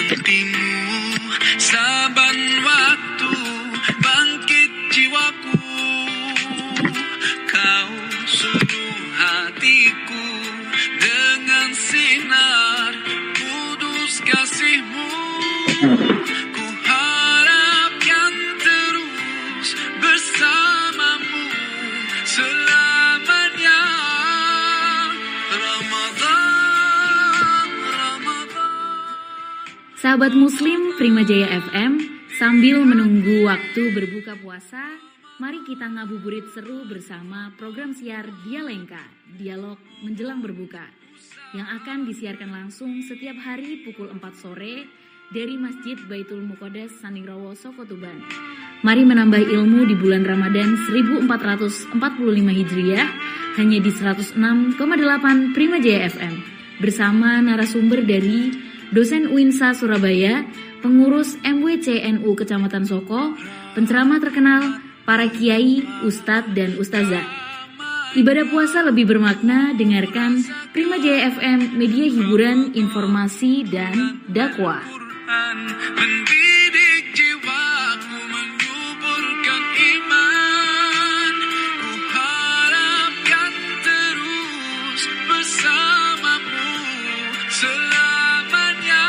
Sepertimu saban waktu bangkit jiwaku, kau suluh hatiku dengan sinar kudus kasih-Mu. Ku harapkan terus bersamamu selamanya. Ramadan, Ramadan. Sahabat Muslim Prima Jaya FM, sambil menunggu waktu berbuka puasa, mari kita ngabuburit seru bersama program siar Dialengka, Dialog Menjelang Berbuka, yang akan disiarkan langsung setiap hari pukul 4 sore dari Masjid Baitul Muqaddas Sandingrowo, Soko Tuban. Mari menambah ilmu di bulan Ramadan 1445 Hijriah hanya di 106,8 Prima Jaya FM bersama narasumber dari dosen UINSA Surabaya, pengurus MWCNU Kecamatan Soko, penceramah terkenal, para kiai, ustadz dan ustazah. Ibadah puasa lebih bermakna, dengarkan Prima Jaya FM, media hiburan, informasi dan dakwah. Mendidik jiwaku, menyuburkan iman. Ku harapkan terus bersamamu selamanya.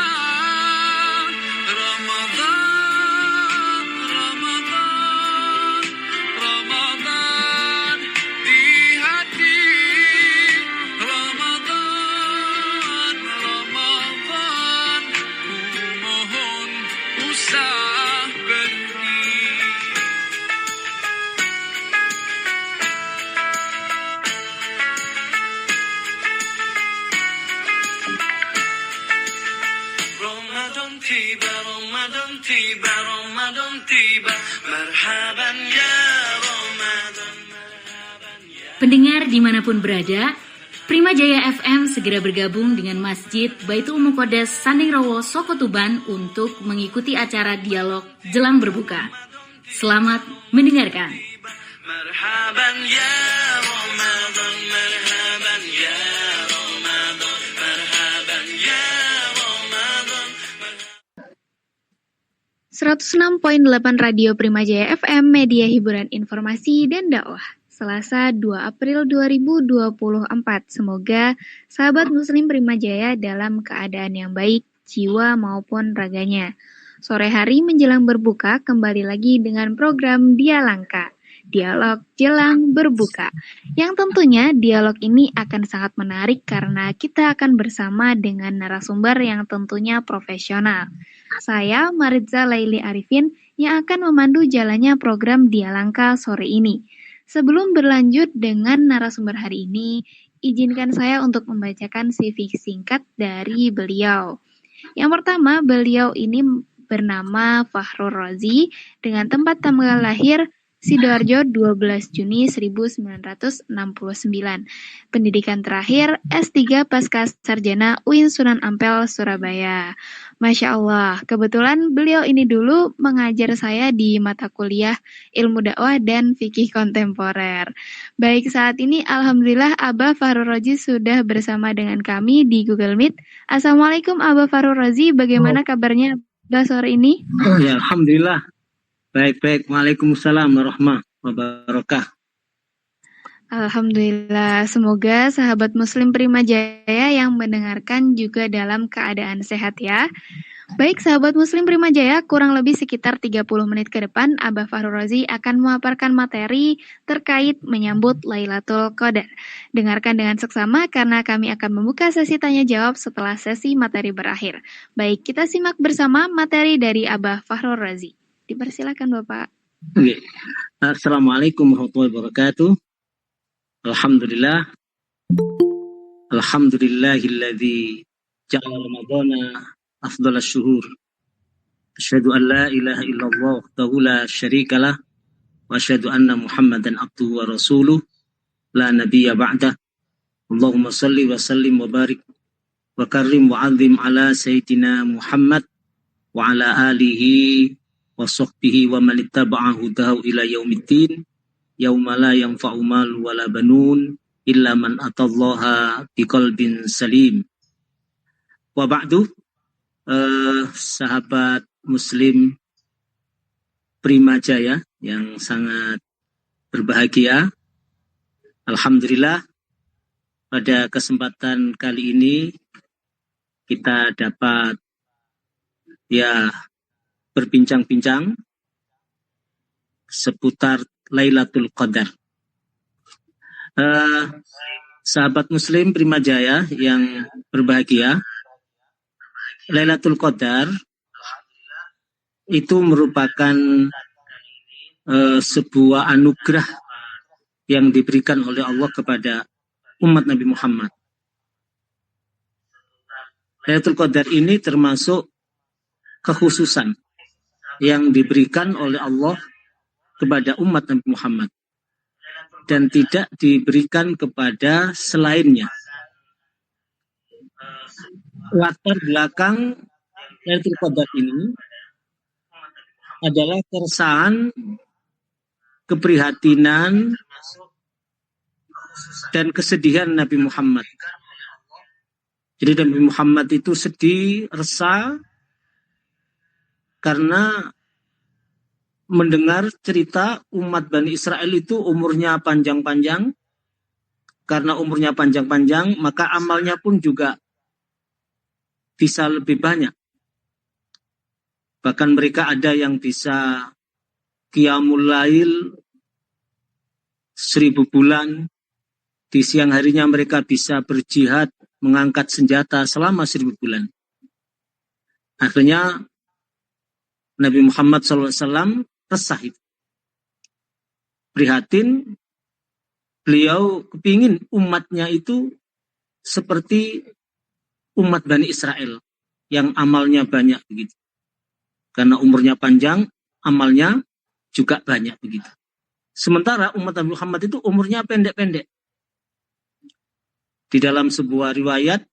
Ramadan, Ramadan, Ramadan di hati. Ramadan, Ramadan, ku mohon usah pergi. Ramadan tiba, Ramadan tiba, Ramadan tiba. Marhaban ya Ramadan, marhaban ya. Pendengar dimanapun berada, Prima Jaya FM segera bergabung dengan Masjid Baitul Muqaddas Sandingrowo, Soko Tuban untuk mengikuti acara dialog jelang berbuka. Selamat mendengarkan. Marhaban ya Ramadan, marhaban ya Ramadan, marhaban ya Ramadan. 106.8 Radio Prima Jaya FM, media hiburan informasi dan dakwah. Selasa 2 April 2024. Semoga sahabat Muslim Prima Jaya dalam keadaan yang baik, jiwa maupun raganya. Sore hari menjelang berbuka, kembali lagi dengan program Dialengka, Dialog Jelang Berbuka. Yang tentunya dialog ini akan sangat menarik karena kita akan bersama dengan narasumber yang tentunya profesional. Saya, Maritza Laili Arifin, yang akan memandu jalannya program Dialengka sore ini. Sebelum berlanjut dengan narasumber hari ini, izinkan saya untuk membacakan CV singkat dari beliau. Yang pertama, beliau ini bernama Fakhrul Razi dengan tempat tanggal lahir Sidoarjo 12 Juni 1969. Pendidikan terakhir S3 Pasca Sarjana UIN Sunan Ampel, Surabaya. Masya Allah, kebetulan beliau ini dulu mengajar saya di mata kuliah Ilmu Dakwah dan Fikih Kontemporer. Baik, saat ini Alhamdulillah Abah Fakhrul Razi sudah bersama dengan kami di Google Meet. Assalamualaikum Abah Fakhrul Razi, bagaimana kabarnya Abah sore ini? Ya, Alhamdulillah. Baik-baik. Waalaikumsalam warahmatullahi wabarakatuh. Alhamdulillah, semoga sahabat Muslim Prima Jaya yang mendengarkan juga dalam keadaan sehat ya. Baik sahabat Muslim Prima Jaya, kurang lebih sekitar 30 menit ke depan, Abah Fakhrul Razi akan memaparkan materi terkait menyambut Lailatul Qadar. Dengarkan dengan seksama karena kami akan membuka sesi tanya jawab setelah sesi materi berakhir. Baik, kita simak bersama materi dari Abah Fakhrul Razi. Dipersilakan Bapak. Oke. Assalamualaikum warahmatullahi wabarakatuh. Alhamdulillah. Alhamdulillahilladzi ja'ala Ramadana afdalas syuhur. Asyhadu an la ilaha illallah wahdahu la syarikalah wa asyhadu anna Muhammadan abduhu wa rasuluh la nabiyya ba'dah. Allahumma shalli wa sallim wa barik wa karrim wa 'azzim ala sayyidina Muhammad wa ala alihi wa sahbihi wa man ittaba'a hudahu ila yaumiddin yauma la yanfa'u mal wala banun illa man atallaha biqalbin salim. Wa ba'du, sahabat Muslim Prima Jaya yang sangat berbahagia. Alhamdulillah pada kesempatan kali ini kita dapat berbincang-bincang seputar Lailatul Qadar. Sahabat Muslim Prima Jaya yang berbahagia, Lailatul Qadar itu merupakan sebuah anugerah yang diberikan oleh Allah kepada umat Nabi Muhammad. Lailatul Qadar ini termasuk kekhususan yang diberikan oleh Allah kepada umat Nabi Muhammad dan tidak diberikan kepada selainnya. Latar belakang Lailatul Qadar ini adalah keresahan, keprihatinan, dan kesedihan Nabi Muhammad. Jadi Nabi Muhammad itu sedih, resah, karena mendengar cerita umat Bani Israel itu umurnya panjang-panjang. Karena umurnya panjang-panjang, maka amalnya pun juga bisa lebih banyak. Bahkan mereka ada yang bisa qiyamul lail 1000 bulan. Di siang harinya mereka bisa berjihad, mengangkat senjata selama 1000 bulan. Akhirnya Nabi Muhammad SAW resah itu. Prihatin, beliau kepingin umatnya itu seperti umat Bani Israel yang amalnya banyak begitu. Karena umurnya panjang, amalnya juga banyak begitu. Sementara umat Nabi Muhammad itu umurnya pendek-pendek. Di dalam sebuah riwayat,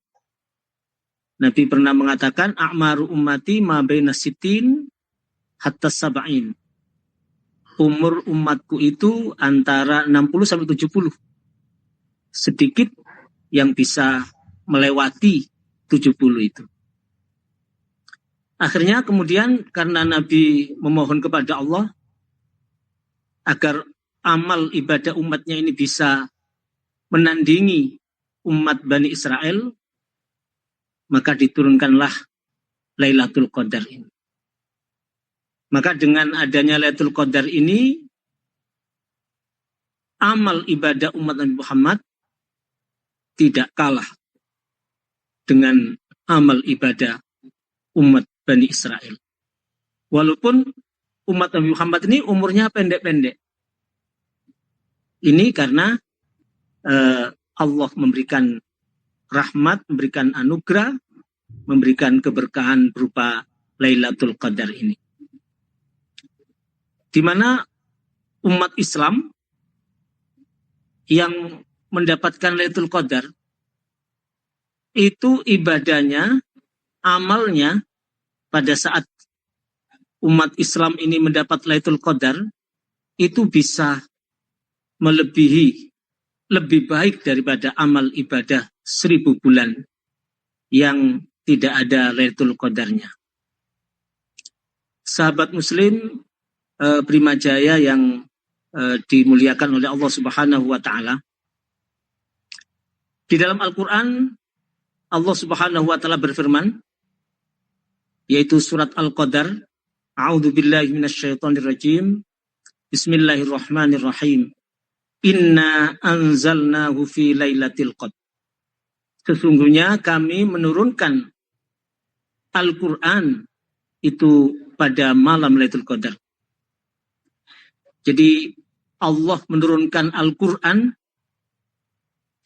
Nabi pernah mengatakan, a'maru ummati ma baina sitin hatta sab'in. Umur umatku itu antara 60 sampai 70. Sedikit yang bisa melewati 70 itu. Akhirnya kemudian karena Nabi memohon kepada Allah agar amal ibadah umatnya ini bisa menandingi umat Bani Israel, maka diturunkanlah Lailatul Qadar ini. Maka dengan adanya Lailatul Qadar ini, amal ibadah umat Nabi Muhammad tidak kalah dengan amal ibadah umat Bani Israel. Walaupun umat Nabi Muhammad ini umurnya pendek-pendek. Ini karena Allah memberikan rahmat, memberikan anugerah, memberikan keberkahan berupa Lailatul Qadar ini. Di mana umat Islam yang mendapatkan Lailatul Qadar itu ibadahnya, amalnya pada saat umat Islam ini mendapat Lailatul Qadar itu bisa melebihi, lebih baik daripada amal ibadah 1000 bulan yang tidak ada Lailatul Qadarnya. Sahabat Muslim Prima Jaya yang dimuliakan oleh Allah Subhanahu wa Ta'ala, di dalam Al-Quran Allah Subhanahu wa Ta'ala berfirman, yaitu surat Al-Qadar, A'udzu billahi minasyaitonir rajim, Bismillahirrahmanirrahim, Inna anzalnahu fi lailatul qadar. Sesungguhnya kami menurunkan Al-Quran itu pada malam Lailatul Qadar. Jadi Allah menurunkan Al-Quran,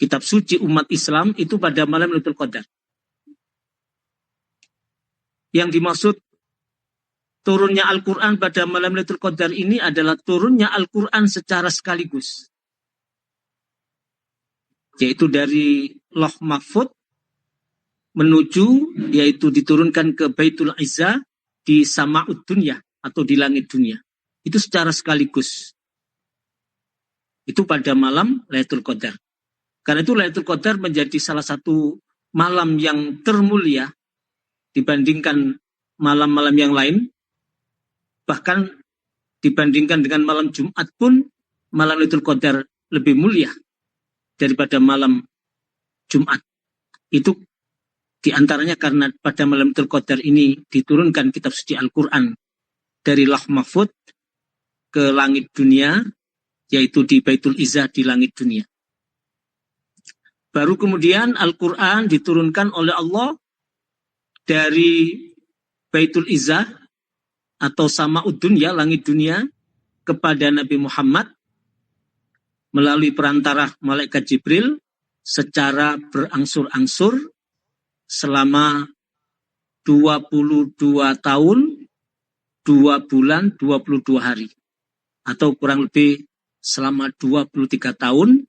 kitab suci umat Islam, itu pada malam Lailatul Qadar. Yang dimaksud turunnya Al-Quran pada malam Lailatul Qadar ini adalah turunnya Al-Quran secara sekaligus. Yaitu dari Loh Mahfud menuju, yaitu diturunkan ke Baitul Izzah di Sama'ud Dunya atau di langit dunia. Itu secara sekaligus. Itu pada malam Lailatul Qadar. Karena itu Lailatul Qadar menjadi salah satu malam yang termulia dibandingkan malam-malam yang lain. Bahkan dibandingkan dengan malam Jumat pun malam Lailatul Qadar lebih mulia daripada malam Jumat. Itu diantaranya karena pada malam Lailatul Qadar ini diturunkan kitab suci Al-Quran dari Lauh Mahfuz ke langit dunia, yaitu di Baitul Izzah di langit dunia. Baru kemudian Al-Quran diturunkan oleh Allah dari Baitul Izzah atau Sama'ud Dunya, langit dunia, kepada Nabi Muhammad melalui perantara malaikat Jibril secara berangsur-angsur selama 22 tahun, 2 bulan, 22 hari. Atau kurang lebih selama 23 tahun,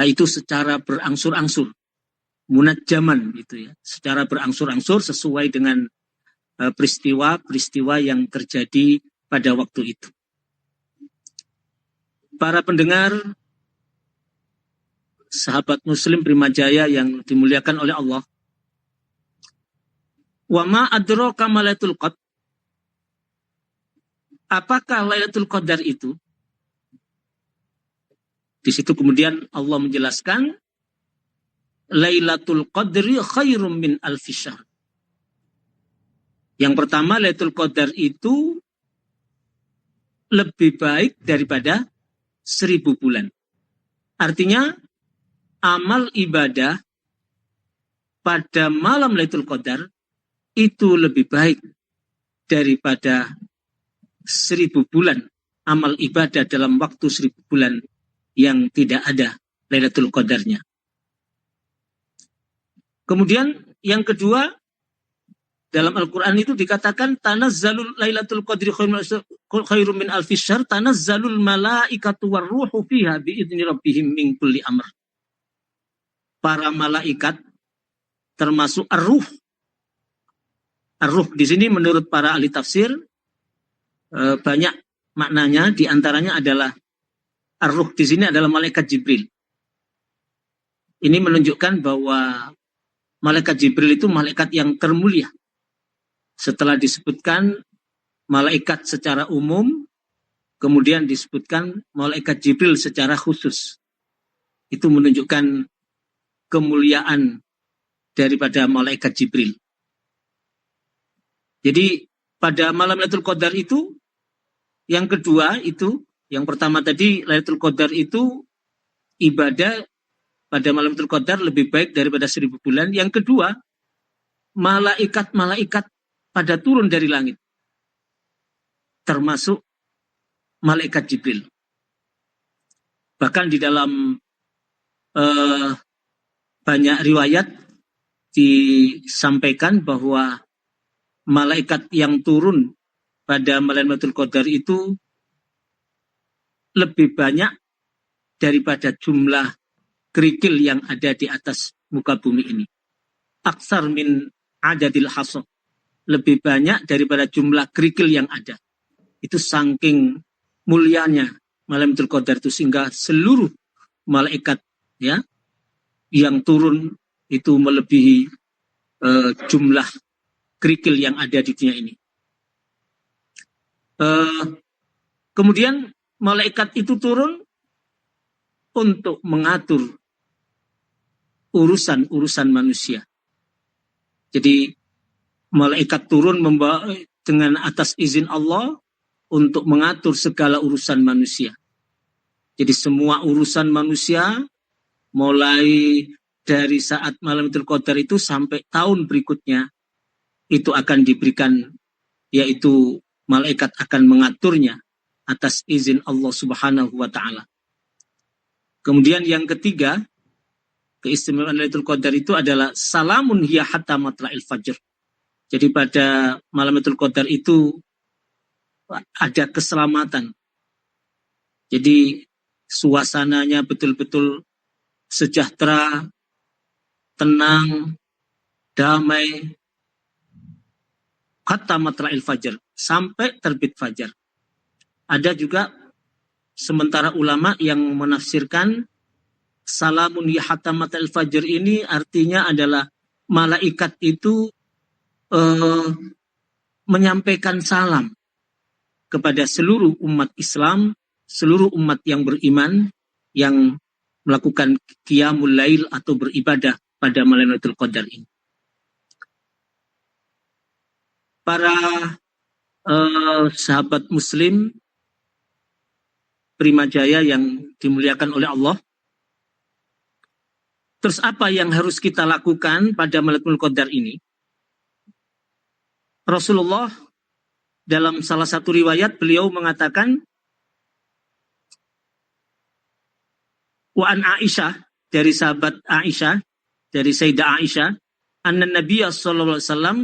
itu secara berangsur-angsur. Munajjaman gitu ya. Secara berangsur-angsur sesuai dengan peristiwa-peristiwa yang terjadi pada waktu itu. Para pendengar, sahabat Muslim Primajaya yang dimuliakan oleh Allah. Wa ma adraka ma Lailatul Qadar. Apakah Lailatul Qadar itu? Di situ kemudian Allah menjelaskan Lailatul Qadri khairum min alfi syahr. Yang pertama, Lailatul Qadar itu lebih baik daripada 1000 bulan. Artinya, amal ibadah pada malam Lailatul Qadar itu lebih baik daripada 1000 bulan amal ibadah dalam waktu 1000 bulan yang tidak ada Lailatul Qadarnya. Kemudian yang kedua, dalam Al-Quran itu dikatakan tanazzalul Lailatul Qadri khairum min alfi syahr, tanazzalul malaikatu warruhu fiha biidzni rabbihim min kulli amr. Para malaikat termasuk ar-ruh. Ar-ruh di sini menurut para ahli tafsir banyak maknanya, di antaranya adalah ar-ruh di sini adalah malaikat Jibril. Ini menunjukkan bahwa malaikat Jibril itu malaikat yang termulia. Setelah disebutkan malaikat secara umum, kemudian disebutkan malaikat Jibril secara khusus. Itu menunjukkan kemuliaan daripada malaikat Jibril. Jadi pada malam Lailatul Qadar itu, yang kedua itu, yang pertama tadi Lailatul Qadar itu ibadah pada malam Lailatul Qadar lebih baik daripada 1000 bulan. Yang kedua, malaikat-malaikat pada turun dari langit, termasuk malaikat Jibril. Bahkan di dalam banyak riwayat disampaikan bahwa malaikat yang turun pada malam Lailatul Qadar itu lebih banyak daripada jumlah kerikil yang ada di atas muka bumi ini. Aksar min adadil hasad. Lebih banyak daripada jumlah kerikil yang ada. Itu saking mulianya malam Lailatul Qadar itu, sehingga seluruh malaikat ya yang turun itu melebihi jumlah kerikil yang ada di dunia ini. Kemudian malaikat itu turun untuk mengatur urusan-urusan manusia. Jadi malaikat turun membawa dengan atas izin Allah untuk mengatur segala urusan manusia. Jadi semua urusan manusia mulai dari saat malam Lailatul Qadar itu sampai tahun berikutnya itu akan diberikan, yaitu malaikat akan mengaturnya atas izin Allah Subhanahu wa taala. Kemudian yang ketiga, keistimewaan Lailatul Qadar itu adalah salamun hiya hatta matla'il fajr. Jadi pada malam Lailatul Qadar itu ada keselamatan. Jadi suasananya betul-betul sejahtera, tenang, damai. Hatta matla'il fajr, sampai terbit fajar. Ada juga sementara ulama yang menafsirkan salamun ya hatta matla'il fajr ini artinya adalah malaikat itu menyampaikan salam kepada seluruh umat Islam, seluruh umat yang beriman yang melakukan qiyamul lail atau beribadah pada malam Lailatul Qadar ini. Para sahabat Muslim Prima Jaya yang dimuliakan oleh Allah. Terus apa yang harus kita lakukan pada Lailatul Qadar ini? Rasulullah dalam salah satu riwayat beliau mengatakan, wa an Aisyah, dari sahabat Aisyah, dari Sayyidah Aisyah, anna Nabiya sallallahu alaihi wasallam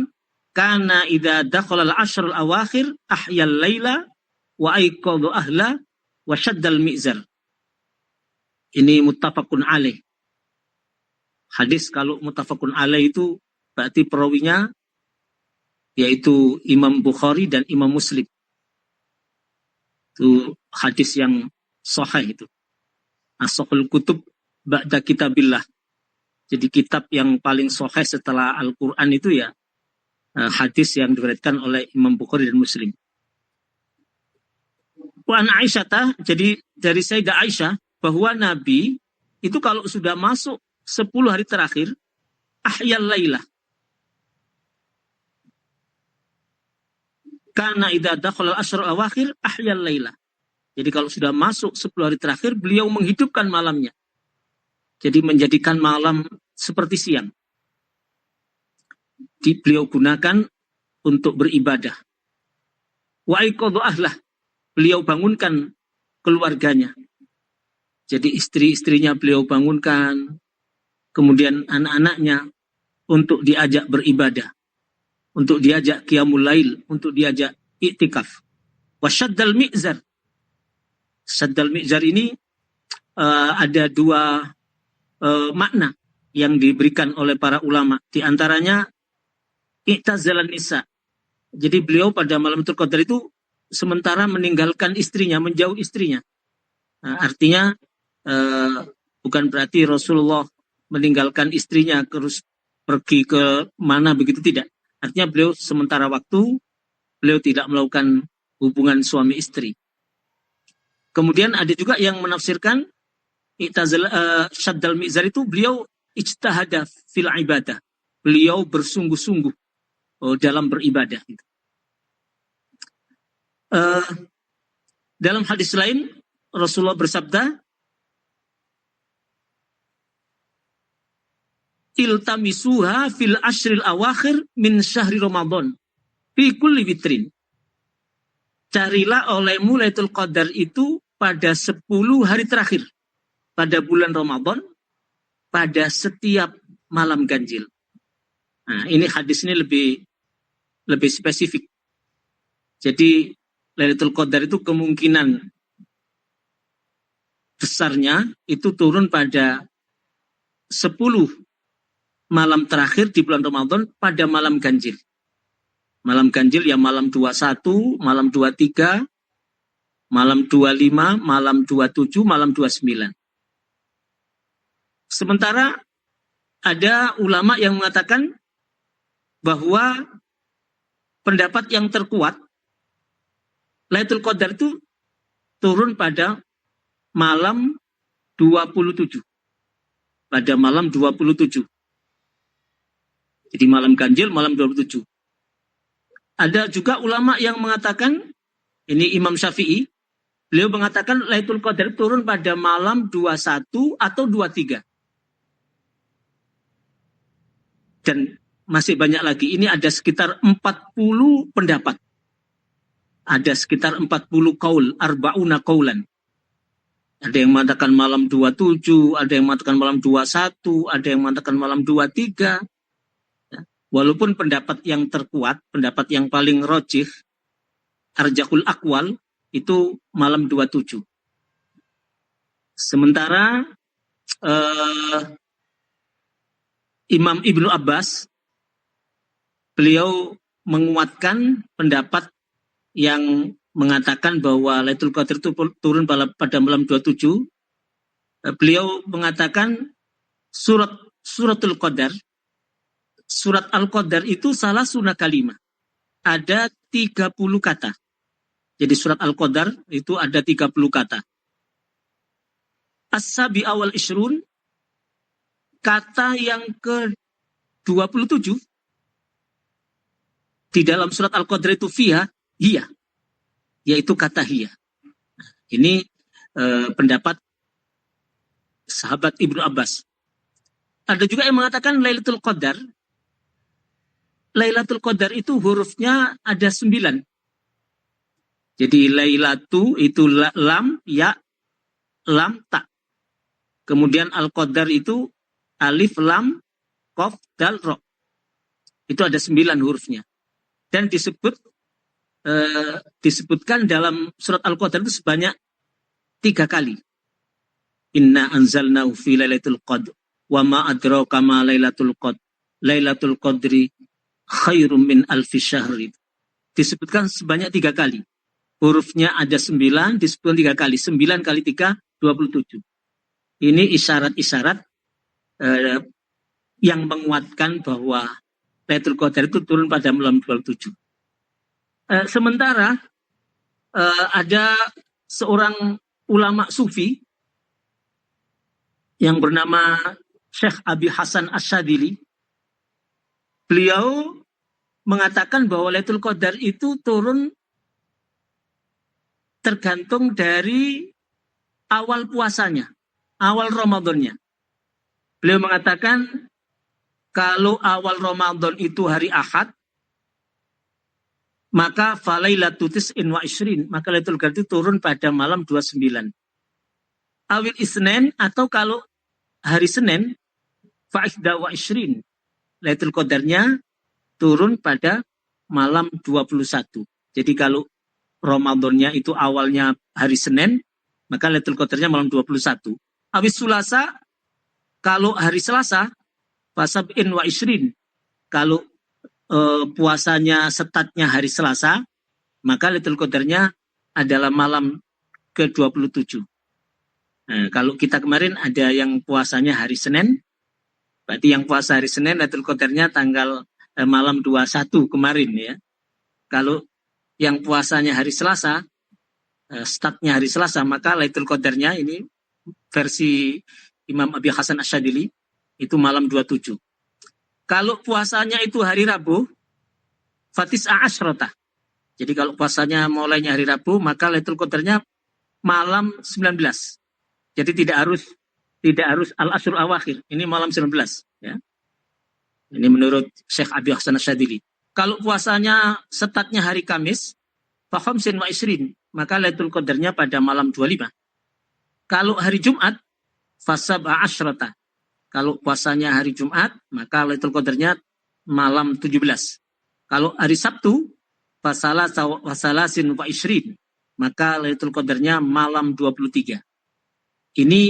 kana idza dakhala al-ashr al-awakhir ahya al-laila wa ayqadha ahla wa shadda al-mi'zar. Ini muttafaqun alaih. Hadis kalau muttafaqun alaih itu berarti perawinya yaitu Imam Bukhari dan Imam Muslim. Itu hadis yang sahih itu. As-sahihul kutub ba'da kitabillah. Jadi kitab yang paling sahih setelah Al-Quran itu ya hadis yang diriwayatkan oleh Imam Bukhari dan Muslim. Wa an Aisyah, jadi dari Sayyidah Aisyah bahwa Nabi itu kalau sudah masuk 10 hari terakhir ahyal lailah. Karena idza dakhala al-ashr al-awakhir ahyal lailah. Jadi kalau sudah masuk 10 hari terakhir beliau menghidupkan malamnya. Jadi menjadikan malam seperti siang. Beliau gunakan untuk beribadah. Wa aiqadha ahlah. Beliau bangunkan keluarganya. Jadi istri-istrinya beliau bangunkan, kemudian anak-anaknya untuk diajak beribadah, untuk diajak qiyamul lail, untuk diajak iktikaf. Wa syaddal mi'zar. Syaddal mi'zar ini ada dua makna yang diberikan oleh para ulama. Di antaranya i'tazalan nisa. Jadi beliau pada malam Lailatul Qadar itu sementara meninggalkan istrinya, menjauh istrinya. Nah, artinya bukan berarti Rasulullah meninggalkan istrinya terus pergi ke mana begitu, tidak. Artinya beliau sementara waktu beliau tidak melakukan hubungan suami istri. Kemudian ada juga yang menafsirkan syaddal mi'zar itu beliau ijtahada fil ibadah. Beliau bersungguh-sungguh dalam beribadah. Dalam hadis lain Rasulullah bersabda, iltamisuha fil ashril awakhir min syahri Ramadan fi kulli witrin. Carilah olehmu Lailatul Qadar itu pada 10 hari terakhir pada bulan Ramadan, pada setiap malam ganjil. Nah, ini hadis ini lebih spesifik. Jadi Lailatul Qadar itu kemungkinan besarnya itu turun pada 10 malam terakhir di bulan Ramadan pada malam ganjil. Malam ganjil ya malam 21, malam 23, malam 25, malam 27, malam 29. Sementara ada ulama yang mengatakan bahwa pendapat yang terkuat Lailatul Qadar itu turun pada malam 27. Pada malam 27. Jadi malam ganjil, malam 27. Ada juga ulama yang mengatakan, ini Imam Syafi'i, beliau mengatakan Lailatul Qadar turun pada malam 21 atau 23. Dan masih banyak lagi, ini ada sekitar 40 pendapat. Ada sekitar 40 qaul, arba'una qaulan. Ada yang mengatakan malam 27, ada yang mengatakan malam 21, ada yang mengatakan malam 23. Walaupun pendapat yang terkuat, pendapat yang paling rojih, arjahul aqwal, itu malam 27. Sementara Imam Ibnu Abbas, beliau menguatkan pendapat yang mengatakan bahwa Lailatul Qadar itu turun pada malam 27. Beliau mengatakan suratul Qadar, surat Al-Qadar itu salah sunah kalimah. Ada 30 kata. Jadi surat Al-Qadar itu ada 30 kata. As-sabi awal ishrun, kata yang ke-27 di dalam surat Al-Qadar itu fiha, hiya, yaitu kata hiya. Ini pendapat sahabat Ibnu Abbas. Ada juga yang mengatakan Lailatul Qadar. Lailatul Qadar itu hurufnya ada 9. Jadi Lailatu itu lam, ya, lam, ta. Kemudian Al-Qadar itu alif, lam, qaf, dal, ro. Itu ada 9 hurufnya. Dan disebutkan dalam surat Al-Qadar itu sebanyak 3 kali. Inna anzalnahu fi lailatul qadr wa ma adraka ma lailatul qadr. Lailatul qadri khairum min alfi syahri. Disebutkan sebanyak 3 kali. Hurufnya ada 9, disebutkan 3 kali. 9 kali 3, 27. Ini isyarat-isyarat yang menguatkan bahwa Lailatul Qadar itu turun pada malam 27. Sementara ada seorang ulama sufi yang bernama Syekh Abi Hasan Asyadili. Beliau mengatakan bahwa Lailatul Qadar itu turun tergantung dari awal puasanya, awal Ramadannya. Beliau mengatakan kalau awal Ramadan itu hari Ahad, maka falailatul tis'in wa ishrin, maka Lailatul Qadar itu turun pada malam 29. Awil Isnin, atau kalau hari Senin, fa'ihda wa ishrin, Lailatul Qadarnya turun pada malam 21. Jadi kalau Ramadannya itu awalnya hari Senin, maka Lailatul Qadarnya malam 21. Awis Sulasa, kalau hari Selasa, fasab'in wa ishrin, kalau puasanya setatnya hari Selasa, maka Lailatul Qadarnya adalah malam ke-27. Nah, kalau kita kemarin ada yang puasanya hari Senin, berarti yang puasa hari Senin Lailatul Qadarnya tanggal malam 21 kemarin ya. Kalau yang puasanya hari Selasa, statnya hari Selasa, maka Lailatul Qadarnya ini versi Imam Abi Hasan Asyadili itu malam 27. Kalau puasanya itu hari Rabu, fatis'a asyrata. Jadi kalau puasanya mulainya hari Rabu, maka Lailatul Qadarnya malam 19. Jadi tidak harus al-ashr awakhir. Ini malam 19 ya. Ini menurut Syekh Abi Hasan Asyadili. Kalau puasanya setatnya hari Kamis, fa khamsin wa ishrin, maka Lailatul Qadarnya pada malam 25. Kalau hari Jumat, fa sab'a asyrata. Kalau puasanya hari Jumat, maka Lailatul Qadarnya malam 17. Kalau hari Sabtu, fa salasin wa ishrin, maka Lailatul Qadarnya malam 23. Ini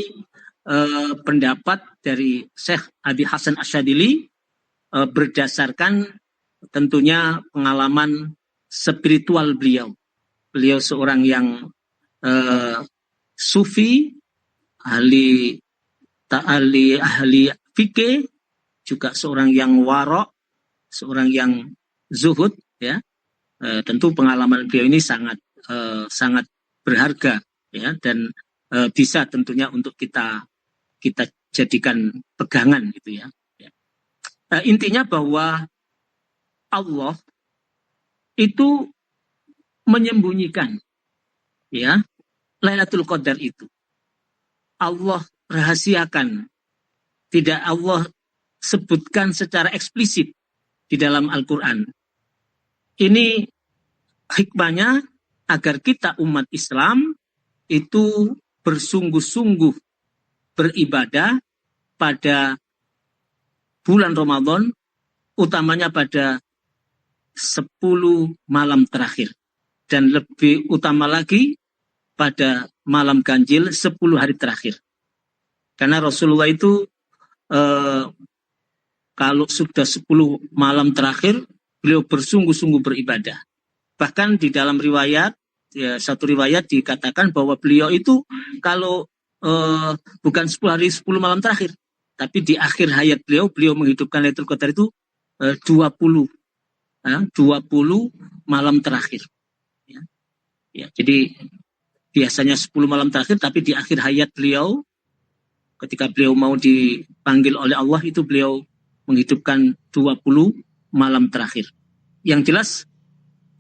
pendapat dari Syekh Abi Hasan Asyadili berdasarkan tentunya pengalaman spiritual beliau. Beliau seorang yang sufi, ahli fikih, juga seorang yang warok, seorang yang zuhud ya. Tentu pengalaman beliau ini sangat berharga ya, dan bisa tentunya untuk kita jadikan pegangan gitu ya. Intinya bahwa Allah itu menyembunyikan ya Lailatul Qadar itu. Allah rahasiakan. Tidak Allah sebutkan secara eksplisit di dalam Al-Qur'an. Ini hikmahnya agar kita umat Islam itu bersungguh-sungguh beribadah pada bulan Ramadan, utamanya pada 10 malam terakhir. Dan lebih utama lagi pada malam ganjil 10 hari terakhir. Karena Rasulullah itu kalau sudah 10 malam terakhir, beliau bersungguh-sungguh beribadah. Bahkan di dalam riwayat, ya, satu riwayat dikatakan bahwa beliau itu kalau bukan 10 hari 10 malam terakhir, tapi di akhir hayat beliau menghidupkan Lailatul Qadar itu 20 malam terakhir. Ya, jadi biasanya 10 malam terakhir, tapi di akhir hayat beliau, ketika beliau mau dipanggil oleh Allah, itu beliau menghidupkan 20 malam terakhir. Yang jelas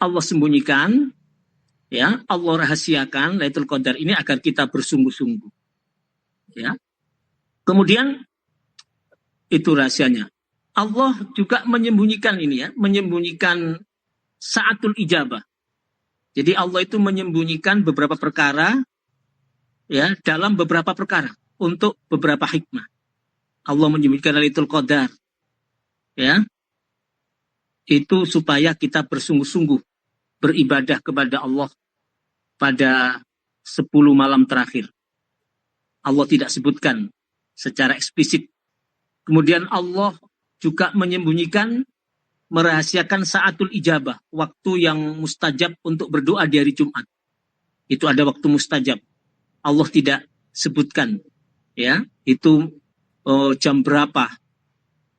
Allah sembunyikan, ya, Allah rahasiakan Lailatul Qadar ini agar kita bersungguh-sungguh. Ya. Kemudian itu rahasianya. Allah juga menyembunyikan ini, ya, menyembunyikan saatul ijabah. Jadi Allah itu menyembunyikan beberapa perkara, ya, dalam beberapa perkara untuk beberapa hikmah. Allah menyembunyikan Lailatul Qadar, ya, itu supaya kita bersungguh-sungguh beribadah kepada Allah pada 10 malam terakhir. Allah tidak sebutkan secara eksplisit. Kemudian Allah juga menyembunyikan, merahasiakan saatul ijabah, waktu yang mustajab untuk berdoa di hari Jumat. Itu ada waktu mustajab. Allah tidak sebutkan, ya, itu jam berapa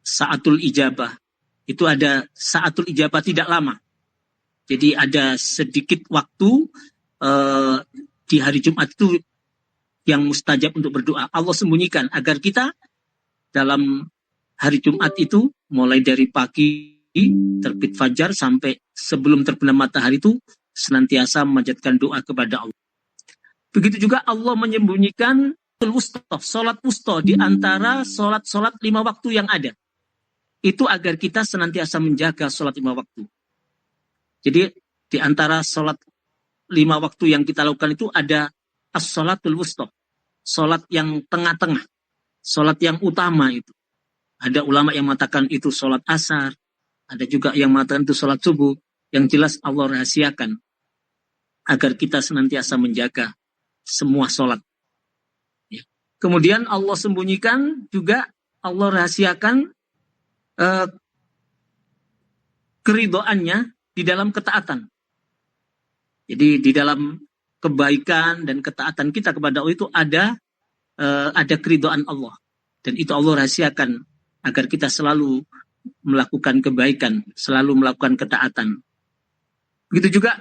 saatul ijabah. Itu ada saatul ijabah tidak lama. Jadi ada sedikit waktu di hari Jumat itu yang mustajab untuk berdoa. Allah sembunyikan agar kita dalam hari Jumat itu mulai dari pagi terbit fajar sampai sebelum terbenam matahari itu senantiasa memanjatkan doa kepada Allah. Begitu juga Allah menyembunyikan sholat wusta di antara sholat-sholat 5 waktu yang ada. Itu agar kita senantiasa menjaga sholat 5 waktu. Jadi di antara sholat 5 waktu yang kita lakukan itu ada as-sholatul wusta, sholat yang tengah-tengah, sholat yang utama itu. Ada ulama yang mengatakan itu sholat asar, ada juga yang mengatakan itu sholat subuh. Yang jelas Allah rahasiakan agar kita senantiasa menjaga semua sholat. Ya. Kemudian Allah sembunyikan juga, Allah rahasiakan keridhoannya di dalam ketaatan. Jadi di dalam kebaikan dan ketaatan kita kepada Allah itu ada keridhaan Allah. Dan itu Allah rahasiakan agar kita selalu melakukan kebaikan, selalu melakukan ketaatan. Begitu juga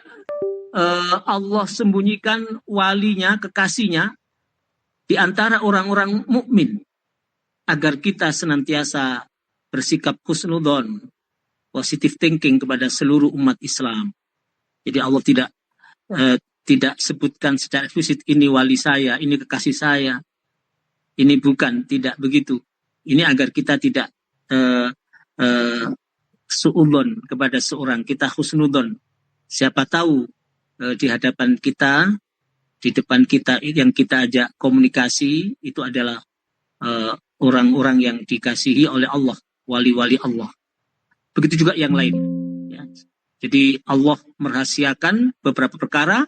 Allah sembunyikan walinya, kekasihnya di antara orang-orang mukmin agar kita senantiasa bersikap husnudzon, positive thinking kepada seluruh umat Islam. Jadi Allah tidak sebutkan secara eksplisit ini wali saya, ini kekasih saya, ini bukan, tidak begitu. Ini agar kita tidak suudzon kepada seorang, kita husnudzon. Siapa tahu di hadapan kita, di depan kita yang kita ajak komunikasi itu adalah orang-orang yang dikasihi oleh Allah, wali-wali Allah. Begitu juga yang lain. Ya. Jadi Allah merahasiakan beberapa perkara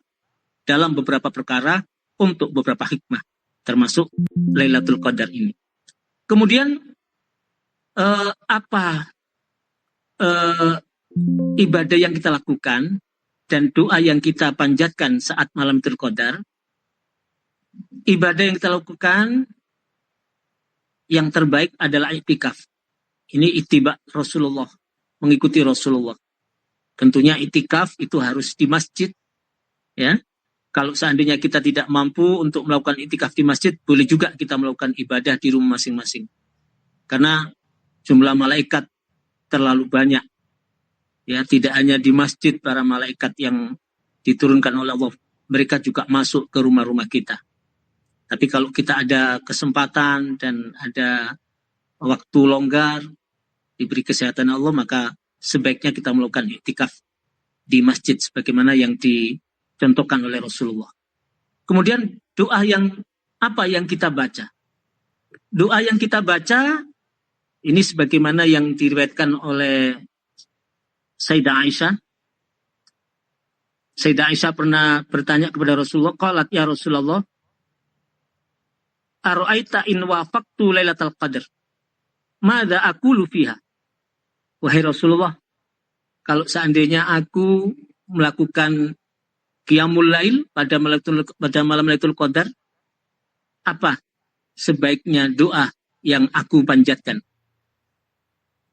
dalam beberapa perkara untuk beberapa hikmah, termasuk Lailatul Qadar ini. Kemudian ibadah yang kita lakukan dan doa yang kita panjatkan saat malam Lailatul Qadar. Ibadah yang kita lakukan yang terbaik adalah i'tikaf. Ini ittiba Rasulullah, mengikuti Rasulullah. Tentunya i'tikaf itu harus di masjid, ya. Kalau seandainya kita tidak mampu untuk melakukan i'tikaf di masjid, boleh juga kita melakukan ibadah di rumah masing-masing. Karena jumlah malaikat terlalu banyak. Ya, tidak hanya di masjid para malaikat yang diturunkan oleh Allah, mereka juga masuk ke rumah-rumah kita. Tapi kalau kita ada kesempatan dan ada waktu longgar, diberi kesehatan Allah, maka sebaiknya kita melakukan i'tikaf di masjid sebagaimana yang dicontohkan oleh Rasulullah. Kemudian doa yang apa yang kita baca? Doa yang kita baca ini sebagaimana yang diriwayatkan oleh Sayyidah Aisyah. Sayyidah Aisyah pernah bertanya kepada Rasulullah, qalat ya Rasulullah, ara'aita in wafaqtu Lailatul Qadar, madza aqulu fiha? Wahai Rasulullah, kalau seandainya aku melakukan qiyamul lail pada malam Lailatul Qadar, apa sebaiknya doa yang aku panjatkan?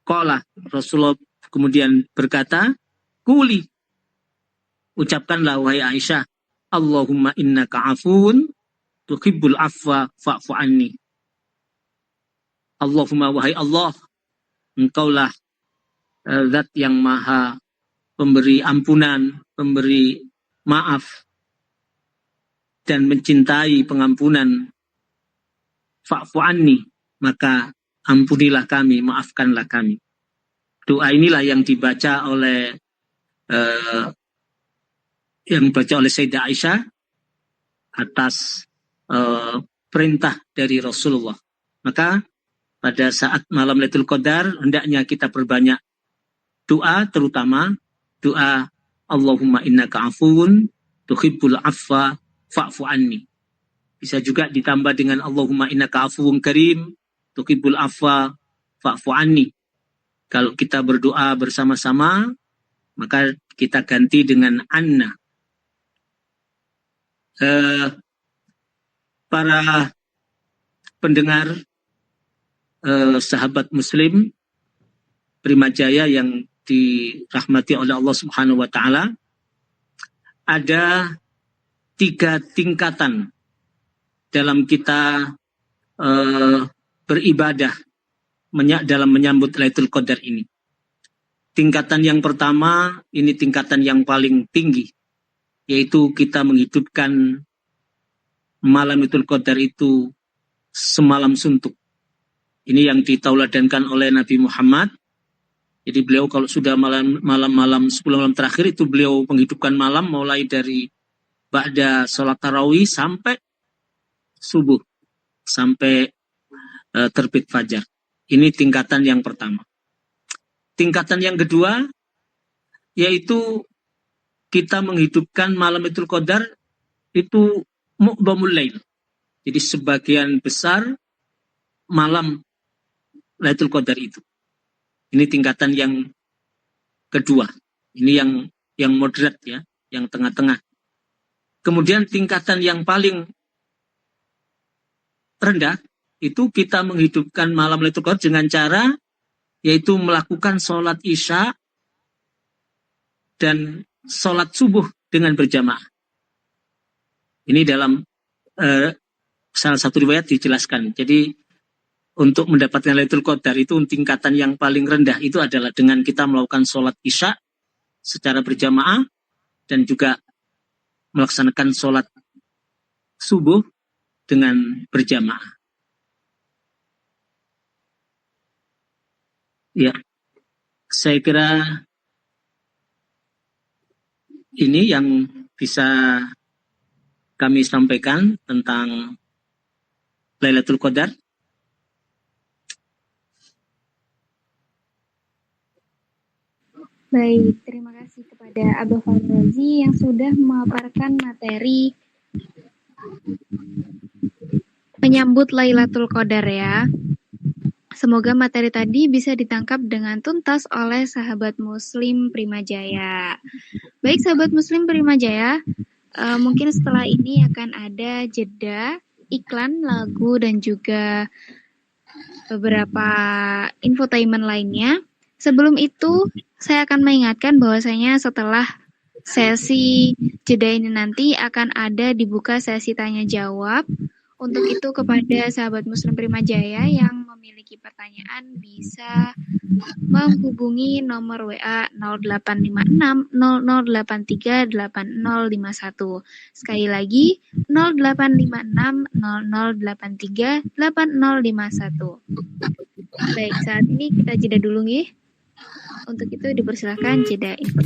Qala, Rasulullah kemudian berkata, Quli, ucapkanlah wahai Aisyah, Allahumma innaka afuun tuhibbul afwa fa'fu anni. Allahumma, wahai Allah, engkaulah zat yang maha pemberi ampunan, pemberi maaf, dan mencintai pengampunan. Fa'fu anni, maka ampunilah kami, maafkanlah kami. Doa inilah yang dibaca oleh Sayyidah Aisyah atas perintah dari Rasulullah. Maka pada saat malam Lailatul Qadar hendaknya kita perbanyak doa, terutama doa Allahumma innaka afuun tuhibbul afwa fa'fu anni. Bisa juga ditambah dengan Allahumma innaka afuwun karim tuhibbul afwa fa'fu anni. Kalau kita berdoa bersama-sama, maka kita ganti dengan anna. Para pendengar, sahabat muslim Prima Jaya yang dirahmati oleh Allah Subhanahu wa taala, ada 3 tingkatan dalam kita beribadah dalam menyambut Lailatul Qadar ini. Tingkatan yang pertama, ini tingkatan yang paling tinggi, yaitu kita menghidupkan malam Lailatul Qadar itu semalam suntuk. Ini yang ditauladankan oleh Nabi Muhammad. Jadi beliau kalau sudah malam 10 malam terakhir itu beliau menghidupkan malam mulai dari ba'da sholat tarawih sampai subuh, sampai terbit fajar. Ini tingkatan yang pertama. Tingkatan yang kedua, yaitu kita menghidupkan malam Lailatul Qadar itu mu'dhamul lail. Jadi sebagian besar malam Lailatul Qadar itu. Ini tingkatan yang kedua. Ini yang moderat ya, yang tengah-tengah. Kemudian tingkatan yang paling rendah itu kita menghidupkan malam Lailatul Qadar dengan cara yaitu melakukan sholat isya dan sholat subuh dengan berjamaah. Ini dalam salah satu riwayat dijelaskan. Jadi untuk mendapatkan Lailatul Qadar itu tingkatan yang paling rendah itu adalah dengan kita melakukan sholat isya secara berjamaah dan juga melaksanakan sholat subuh dengan berjamaah. Ya, saya kira ini yang bisa kami sampaikan tentang Lailatul Qadar. Baik, terima kasih kepada Abah Farazi yang sudah memaparkan materi menyambut Lailatul Qadar ya. Semoga materi tadi bisa ditangkap dengan tuntas oleh sahabat muslim Prima Jaya. Baik sahabat muslim Prima Jaya, mungkin setelah ini akan ada jeda, iklan, lagu, dan juga beberapa infotainment lainnya. Sebelum itu, saya akan mengingatkan bahwasanya setelah sesi jeda ini nanti akan ada dibuka sesi tanya jawab. Untuk itu kepada sahabat muslim Prima Jaya yang memiliki pertanyaan bisa menghubungi nomor WA 0856 0083 8051. Sekali lagi 0856 0083 8051. Baik, saat ini kita jeda dulu nih. Untuk itu dipersilakan jeda info.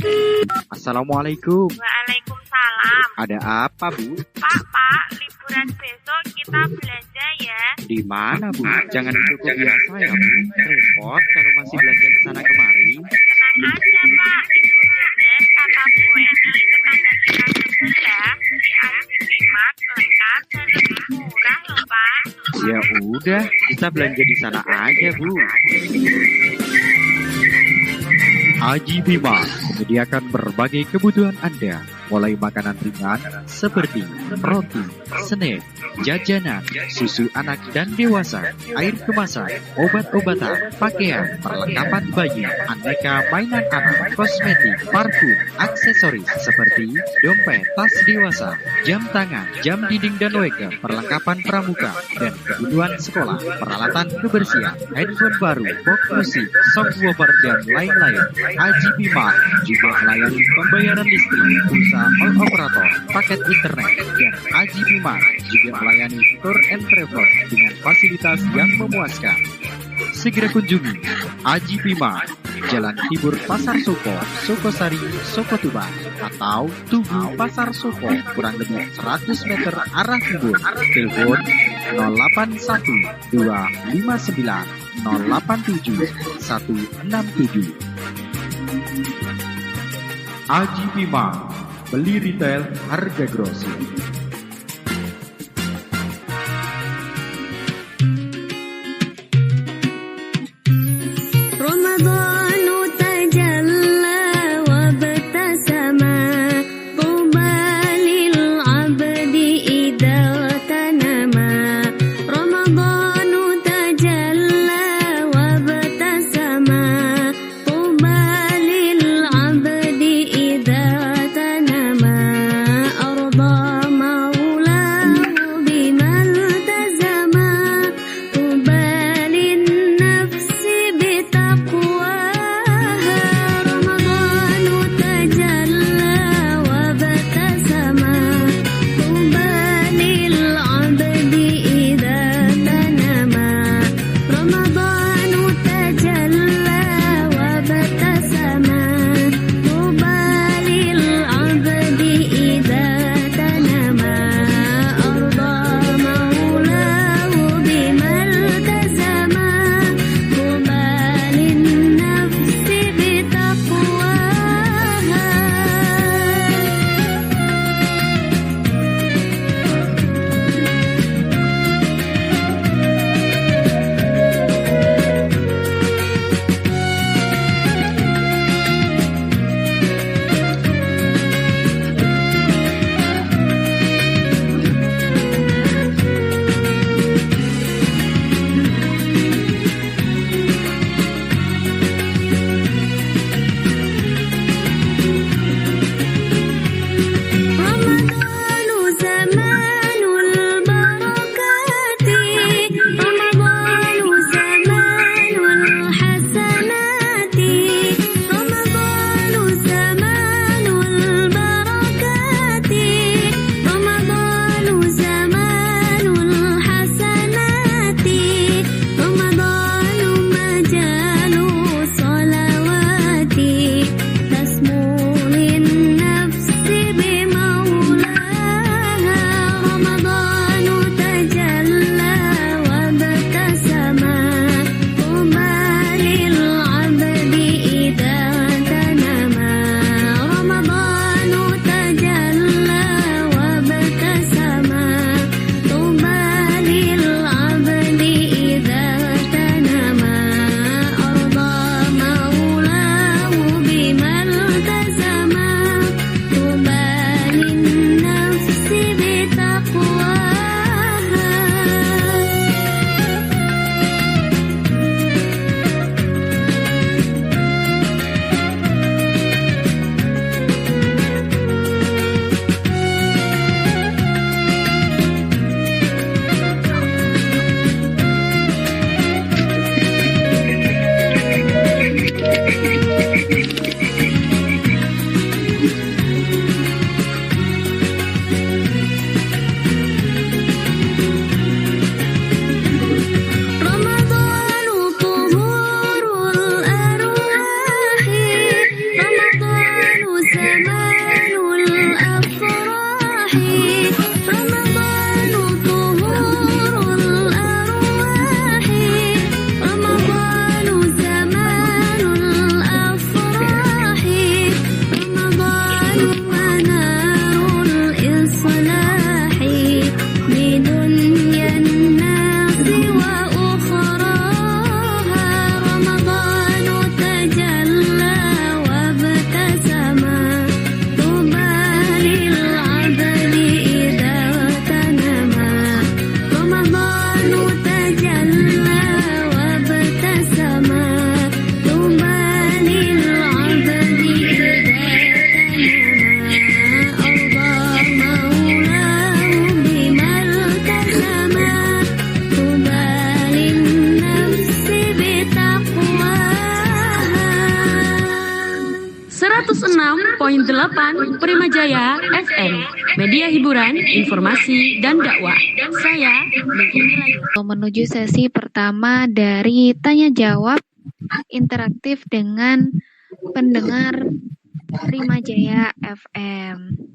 Assalamualaikum. Waalaikumsalam. Ada apa, Bu? Pak, liburan besok kita belanja ya. Di mana, Bu? Jangan di toko biasa ya, Bu. Repot kalau masih belanja ke sana kemari. Tenang aja, Pak. Ibu Jenes, kata Bu Weni, tetangga kita sebelah di Alfamart lengkap dan lebih murah loh, Pak. Ya udah, kita belanja di sana aja, Bu. Haji Bima menyediakan berbagai kebutuhan Anda, mulai makanan ringan seperti roti, snack, jajanan, susu anak dan dewasa, air kemasan, obat-obatan, pakaian, perlengkapan bayi, aneka mainan anak, kosmetik, parfum, aksesoris seperti dompet, tas dewasa, jam tangan, jam dinding dan waker, perlengkapan pramuka, dan kebutuhan sekolah, peralatan kebersihan, handphone baru, box musik, subwoofer, dan lain-lain. AJP Mart juga melayani pembayaran listrik, pulsa all operator, paket internet, dan AJP Mart juga melayani tour and travel dengan fasilitas yang memuaskan. Segera kunjungi AJP Mart, Jalan Timur Pasar Soko, Sokosari, Sokotuban, atau Tugu Pasar Soko, kurang lebih 100 meter arah timur. Telepon 081 259 087 167. AJP Mart, beli retail harga grosir. Arda ma 106.8 Primajaya FM, media hiburan, informasi, dan dakwah. Saya Lingkini Laila. Menuju sesi pertama dari tanya jawab interaktif dengan pendengar Primajaya FM.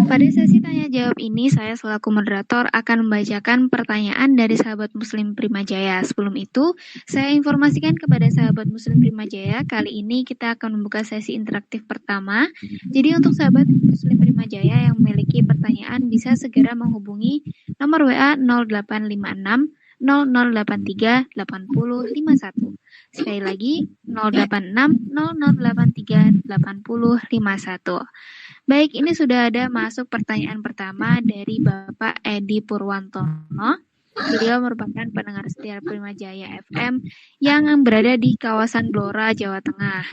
Pada sesi tanya jawab ini, saya selaku moderator akan membacakan pertanyaan dari sahabat Muslim Primajaya. Sebelum itu, saya informasikan kepada sahabat Muslim Primajaya, kali ini kita akan membuka sesi interaktif pertama. Jadi untuk sahabat Muslim Primajaya yang memiliki pertanyaan bisa segera menghubungi nomor WA 0856 0083 8051. Sekali lagi 086 0083 8051. Baik, ini sudah ada masuk pertanyaan pertama dari Bapak Edi Purwantono. Beliau merupakan pendengar setia Primajaya FM yang berada di kawasan Blora, Jawa Tengah.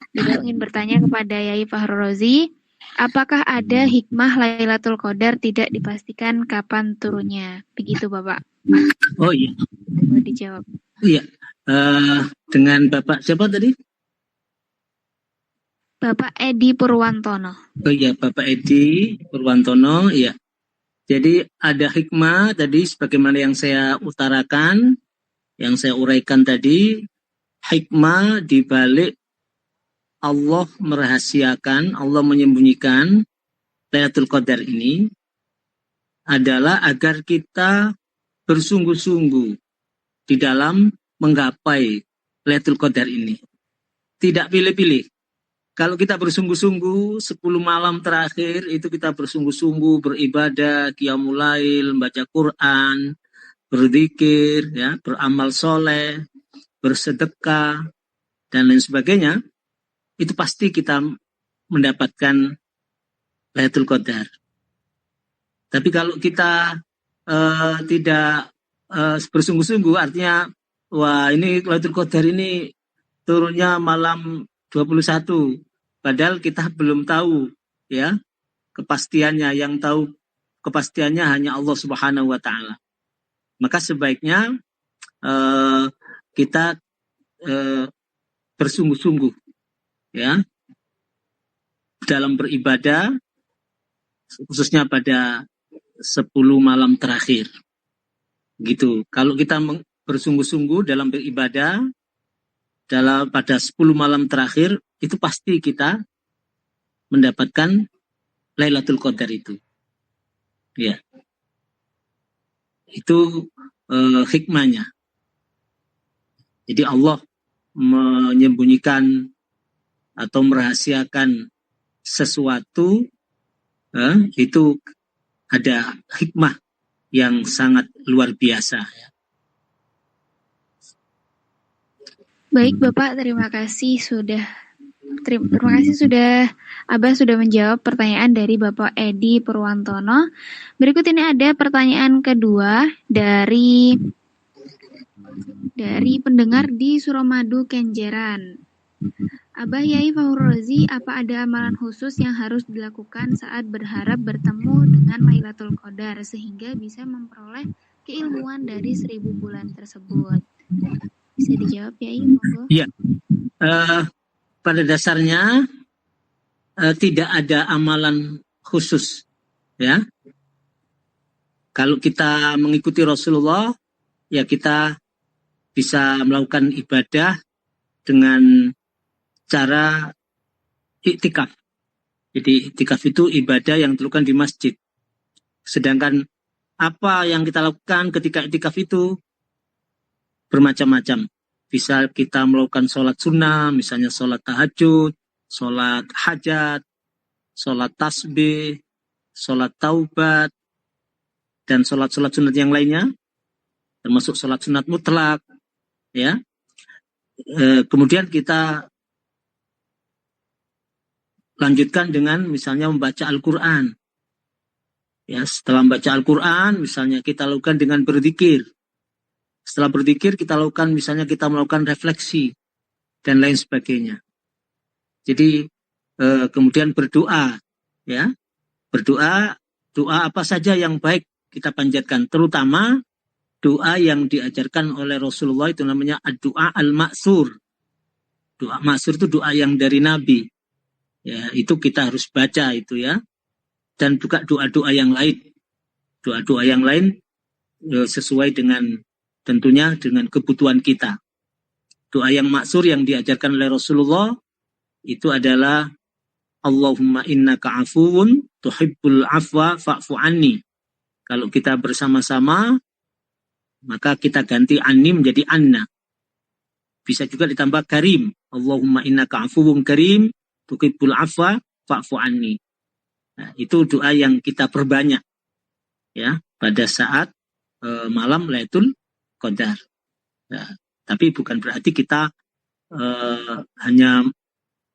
Beliau ingin bertanya kepada Yai Fahrul Razi, apakah ada hikmah Lailatul Qadar tidak dipastikan kapan turunnya? Begitu Bapak. Oh iya. Boleh dijawab. Iya. Dengan Bapak siapa tadi? Bapak Edi Purwantono. Oh iya, Bapak Edi Purwantono, iya. Jadi ada hikmah tadi sebagaimana yang saya utarakan, yang saya uraikan tadi, hikmah di balik Allah merahasiakan, Allah menyembunyikan Lailatul Qadar ini adalah agar kita bersungguh-sungguh di dalam menggapai Lailatul Qadar ini. Tidak pilih-pilih. Kalau kita bersungguh-sungguh 10 malam terakhir itu kita bersungguh-sungguh beribadah, qiyamul lail, membaca Quran, berzikir, ya, beramal soleh, bersedekah dan lain sebagainya, itu pasti kita mendapatkan Lailatul Qadar. Tapi kalau kita tidak bersungguh-sungguh, artinya wah ini Lailatul Qadar ini turunnya malam 21, padahal kita belum tahu ya kepastiannya, yang tahu kepastiannya hanya Allah Subhanahu wa taala. Maka sebaiknya kita bersungguh-sungguh ya dalam beribadah, khususnya pada 10 malam terakhir. Gitu. Kalau kita bersungguh-sungguh dalam beribadah pada 10 malam terakhir, itu pasti kita mendapatkan Lailatul Qadar itu. Ya. Itu hikmahnya. Jadi Allah menyembunyikan atau merahasiakan sesuatu, itu ada hikmah yang sangat luar biasa. Baik Bapak, terima kasih sudah Abah sudah menjawab pertanyaan dari Bapak Edi Purwantono. Berikut ini ada pertanyaan kedua dari pendengar di Suramadu, Kenjeran. Abah Yai Fahrul Razi, apa ada amalan khusus yang harus dilakukan saat berharap bertemu dengan Lailatul Qadar sehingga bisa memperoleh keilmuan dari 1000 bulan tersebut? Bisa dijawab Yai, monggo. Iya. Pada dasarnya tidak ada amalan khusus, ya. Kalau kita mengikuti Rasulullah, ya kita bisa melakukan ibadah dengan cara iktikaf. Jadi iktikaf itu ibadah yang dilakukan di masjid. Sedangkan apa yang kita lakukan ketika iktikaf itu bermacam-macam. Bisa kita melakukan sholat sunnah, misalnya sholat tahajud, sholat hajat, sholat tasbih, sholat taubat, dan sholat-sholat sunat yang lainnya, termasuk sholat sunat mutlak. Ya. Kemudian kita lanjutkan dengan misalnya membaca Al-Quran. Ya, setelah membaca Al-Quran, misalnya kita lakukan dengan berzikir. Setelah berzikir kita lakukan, misalnya kita melakukan refleksi dan lain sebagainya. Jadi kemudian berdoa, ya, doa apa saja yang baik kita panjatkan, terutama doa yang diajarkan oleh Rasulullah itu namanya ad-doa al-ma'sur. Doa maksur itu doa yang dari Nabi. Ya, itu kita harus baca itu ya. Dan juga doa-doa yang lain. Doa-doa yang lain sesuai dengan tentunya dengan kebutuhan kita. Doa yang maksur yang diajarkan oleh Rasulullah itu adalah Allahumma innaka afuwun tuhibbul afwa fa'fu anni. Kalau kita bersama-sama maka kita ganti anni menjadi anna. Bisa juga ditambah karim. Allahumma innaka afuwun karim tuhibbul afwa fa'fu anni. Nah, itu doa yang kita perbanyak ya pada saat malam Lailatul Qadar. Nah, tapi bukan berarti kita hanya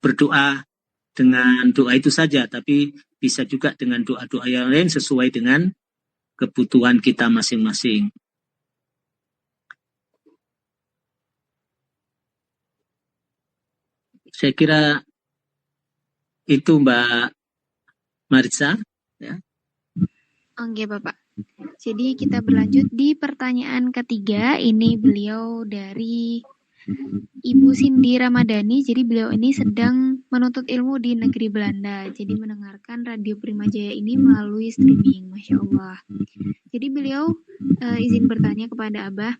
berdoa dengan doa itu saja, tapi bisa juga dengan doa-doa yang lain sesuai dengan kebutuhan kita masing-masing. Saya kira itu Mbak Maritza. Ya. Oke Bapak. Jadi kita berlanjut di pertanyaan ketiga. Ini beliau dari Ibu Cindy Ramadhani. Jadi beliau ini sedang menuntut ilmu di negeri Belanda. Jadi mendengarkan Radio Prima Jaya ini melalui streaming. Masya Allah. Jadi beliau izin bertanya kepada Abah,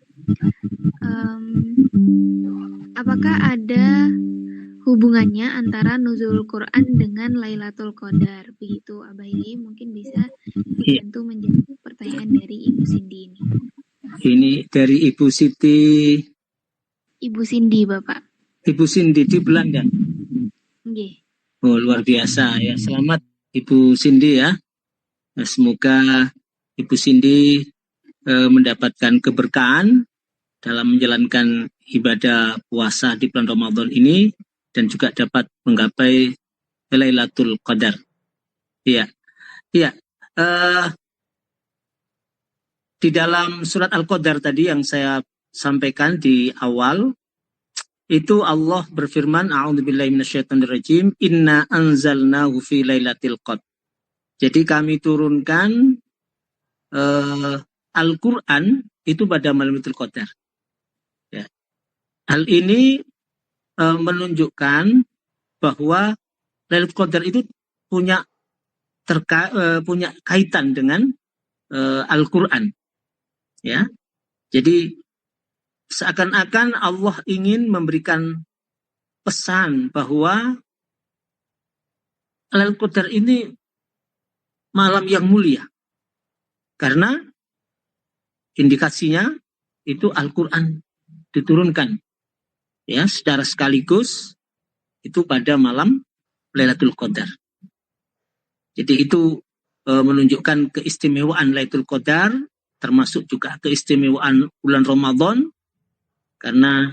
apakah ada hubungannya antara nuzul Quran dengan Lailatul Qadar? Begitu Abah ini mungkin bisa dibantu menjawab pertanyaan dari Ibu Cindy ini. Ini dari Ibu Siti. Ibu Cindy, Bapak. Ibu Cindy di Belanda. Nggih. Oh, luar biasa ya. Selamat Ibu Cindy ya. Nah, semoga Ibu Cindy mendapatkan keberkahan dalam menjalankan ibadah puasa di bulan Ramadan ini dan juga dapat menggapai Lailatul Qadar. Iya. Iya. Di dalam surat Al-Qadar tadi yang saya sampaikan di awal, itu Allah berfirman, A'udzubillahi minasyaitonirrajim, Inna anzalnahu fi lailatul qadr. Jadi kami turunkan Al-Quran itu pada malam Lailatul Qadar. Ya. Hal ini menunjukkan bahwa Lailatul Qadar itu punya kaitan dengan Al-Quran. Ya. Jadi seakan-akan Allah ingin memberikan pesan bahwa Lailatul Qadar ini malam yang mulia. Karena indikasinya itu Al-Quran diturunkan ya secara sekaligus itu pada malam Lailatul Qadar. Jadi itu menunjukkan keistimewaan Lailatul Qadar, termasuk juga keistimewaan bulan Ramadan. Karena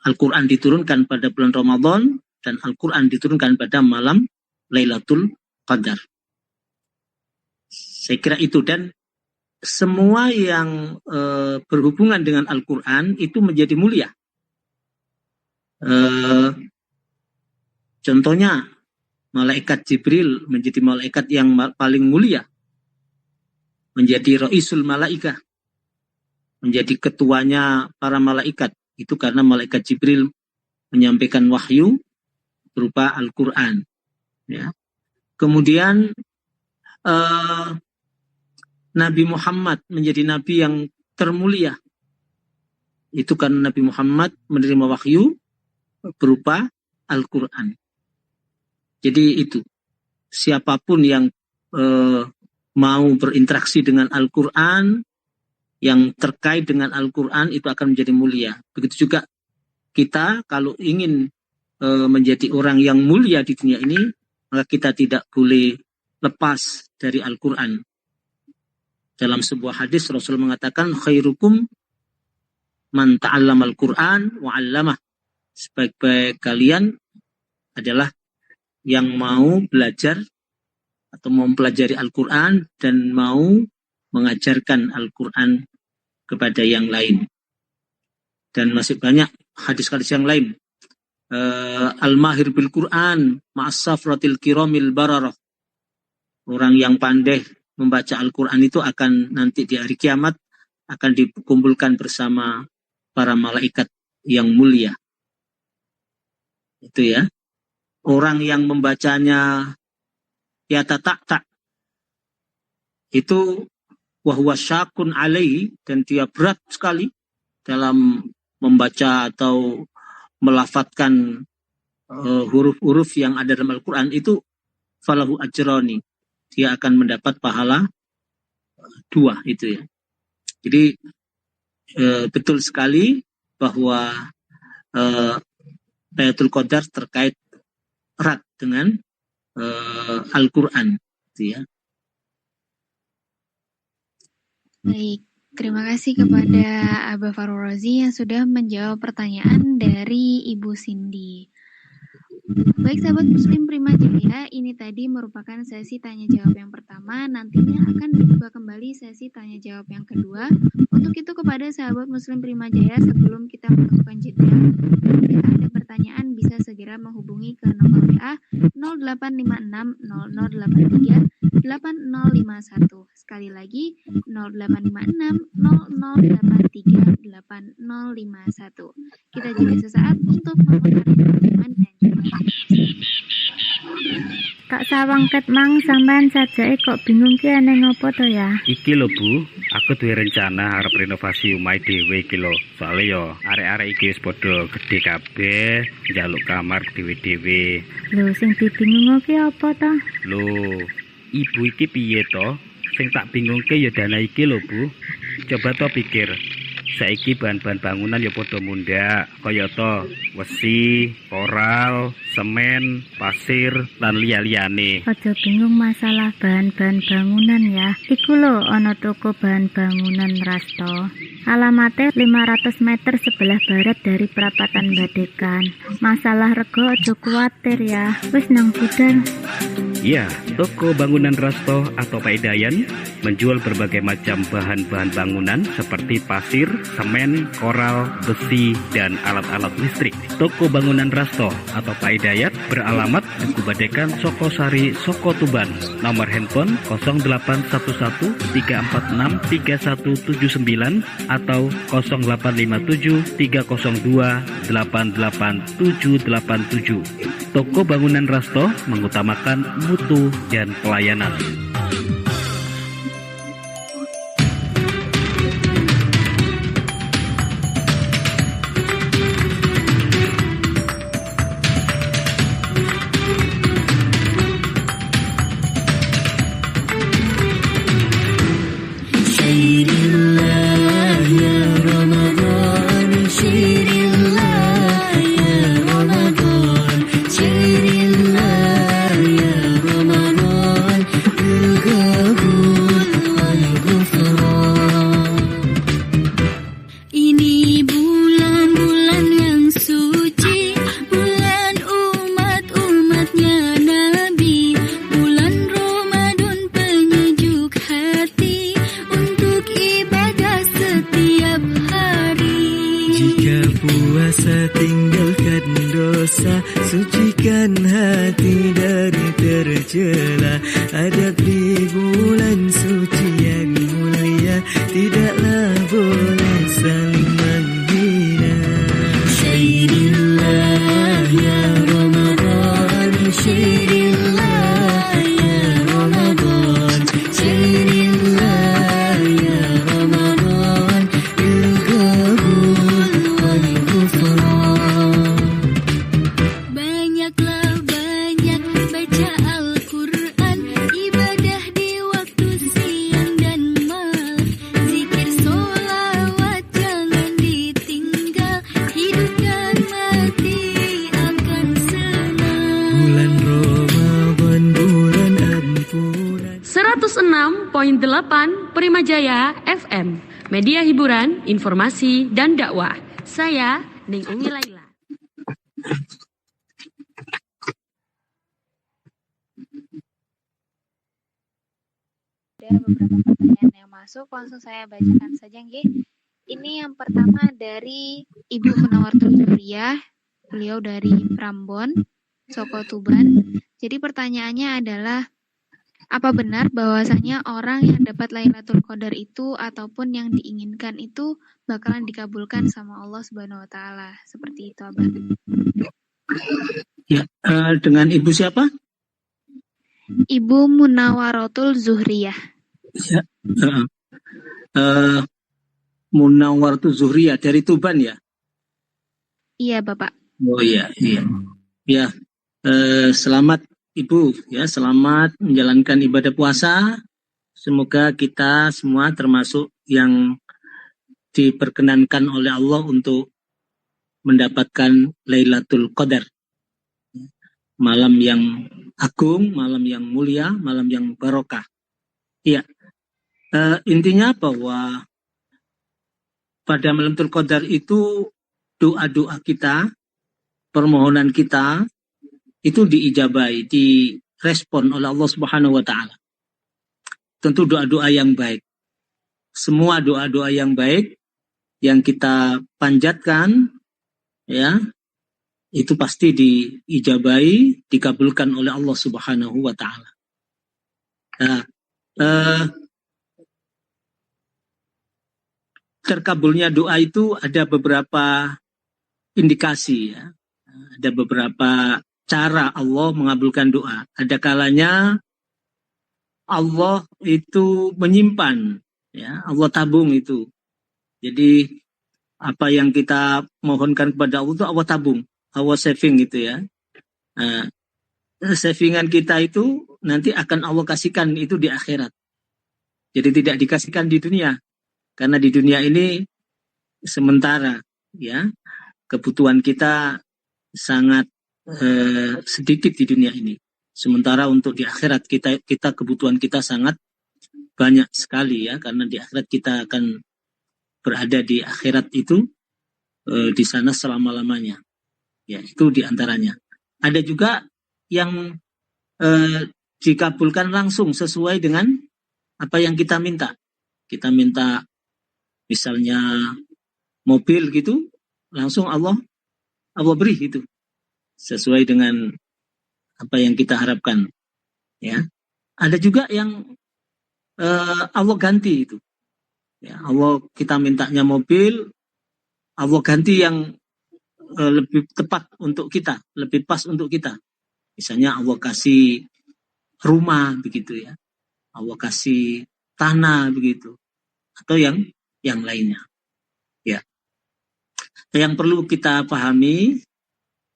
Al-Quran diturunkan pada bulan Ramadan dan Al-Quran diturunkan pada malam Lailatul Qadar. Saya kira itu, dan semua yang berhubungan dengan Al-Quran itu menjadi mulia. Contohnya, malaikat Jibril menjadi malaikat yang paling mulia. Menjadi Ra'isul Malaikah. Menjadi ketuanya para malaikat. Itu karena malaikat Jibril menyampaikan wahyu berupa Al-Quran. Ya. Kemudian Nabi Muhammad menjadi nabi yang termulia. Itu karena Nabi Muhammad menerima wahyu berupa Al-Quran. Jadi itu, siapapun yang mau berinteraksi dengan Al-Quran, yang terkait dengan Al-Quran itu akan menjadi mulia. Begitu juga kita kalau ingin menjadi orang yang mulia di dunia ini, maka kita tidak boleh lepas dari Al-Quran. Dalam sebuah hadis Rasul mengatakan, khairukum man ta'allama Al-Quran wa 'allamah. Sebaik-baik kalian adalah yang mau belajar atau mau mempelajari Al-Quran dan mau mengajarkan Al-Quran kepada yang lain. Dan masih banyak hadis-hadis yang lain. Al-mahir bil Quran ma'as-safratil kiramil bararah. Orang yang pandai membaca Al-Quran itu akan nanti di hari kiamat akan dikumpulkan bersama para malaikat yang mulia. Itu ya. Orang yang membacanya yatatak itu wahwa syakun alaihi, dan dia berat sekali dalam membaca atau melafadzkan huruf-huruf yang ada dalam Al-Quran, itu falahu ajroni, dia akan mendapat pahala 2 itu ya. Jadi betul sekali bahwa Lailatul Qadar terkait erat dengan Al-Quran gitu ya. Baik, terima kasih kepada Abah Farul Razi yang sudah menjawab pertanyaan dari Ibu Cindy. Baik sahabat Muslim Prima Jaya, ini tadi merupakan sesi tanya jawab yang pertama. Nantinya akan dibuka kembali sesi tanya jawab yang kedua. Untuk itu kepada sahabat Muslim Prima Jaya, sebelum kita melakukan jeda, jika ada pertanyaan bisa segera menghubungi ke nomor WA 0856 0083 8051. Sekali lagi 0856 0083 8051. Kita jeda sesaat untuk memutarkan pengumuman dan juga Tak sawang ket mang sampean sajake kok bingung ki eneng opo to ya? Iki lho Bu, aku duwe rencana arep renovasi omahe dhewe iki lho. Soale yo arek-arek iki wis padha gedhe kabeh, njaluk kamar dhewe-dhewe. Lho sing dibingung ki apa to? Lho, ibu iki piye to? Sing tak bingungke ya dana iki lho Bu. Coba to pikir. Saiki bahan-bahan bangunan ya padha mundhak, kaya to wesi, koral, semen, pasir, lan liya-liyane. Aja bingung masalah bahan-bahan bangunan ya. Iku lho ana toko bahan bangunan Rasto. Alamatnya 500 meter sebelah barat dari perapatan Badekan. Masalah rego aja kuwatir ya. Wis nang budal. Ya, toko bangunan Rasto atau Pak Idayan menjual berbagai macam bahan-bahan bangunan seperti pasir, semen, koral, besi, dan alat-alat listrik. Toko bangunan Rasto atau Pak Hidayat beralamat Duku Badekan, Sokosari, Soko Tuban. Nomor handphone 0811 346 3179 atau 0857 302 88787. Toko bangunan Rasto mengutamakan mutu dan pelayanan. Prima Jaya FM, media hiburan, informasi, dan dakwah. Saya Ning Umi Laila. Ada beberapa pertanyaan yang masuk, langsung saya bacakan saja nggih. Ini yang pertama dari Ibu Munawartul Zuriyah, beliau dari Prambon, Soko Tuban. Jadi pertanyaannya adalah, apa benar bahwasanya orang yang dapat Lailatul Qadar itu ataupun yang diinginkan itu bakalan dikabulkan sama Allah Subhanahu wa taala? Seperti itu, Abah. Ya, dengan Ibu siapa? Ibu Munawaratul Zuhriyah. Ya, Munawwaratul Zuhriyah dari Tuban ya? Iya, Bapak. Oh iya, iya. Ya, selamat Ibu, ya, selamat menjalankan ibadah puasa. Semoga kita semua termasuk yang diperkenankan oleh Allah untuk mendapatkan Lailatul Qadar. Malam yang agung, malam yang mulia, malam yang barokah. Iya, intinya bahwa pada Lailatul Qadar itu doa-doa kita, permohonan kita itu diijabai, direspon oleh Allah Subhanahu wa taala. Tentu doa-doa yang baik. Semua doa-doa yang baik yang kita panjatkan ya, itu pasti diijabai, dikabulkan oleh Allah Subhanahu wa taala. Nah, terkabulnya doa itu ada beberapa indikasi ya. Ada beberapa cara Allah mengabulkan doa. Ada kalanya Allah itu menyimpan ya, Allah tabung itu. Jadi apa yang kita mohonkan kepada Allah itu Allah tabung, Allah saving gitu ya. Nah, savingan kita itu nanti akan Allah kasihkan itu di akhirat. Jadi tidak dikasihkan di dunia. Karena di dunia ini sementara ya, kebutuhan kita sangat sedikit di dunia ini. Sementara untuk di akhirat kita kebutuhan kita sangat banyak sekali ya, karena di akhirat kita akan berada di akhirat itu di sana selama-lamanya. Ya, itu diantaranya. Ada juga yang dikabulkan langsung sesuai dengan apa yang kita minta. Kita minta misalnya mobil gitu, langsung Allah beri itu sesuai dengan apa yang kita harapkan. Ya, ada juga yang Allah ganti itu. Ya, Allah kita mintanya mobil, Allah ganti yang lebih tepat untuk kita, lebih pas untuk kita. Misalnya Allah kasih rumah begitu ya, Allah kasih tanah begitu, atau yang lainnya. Ya, yang perlu kita pahami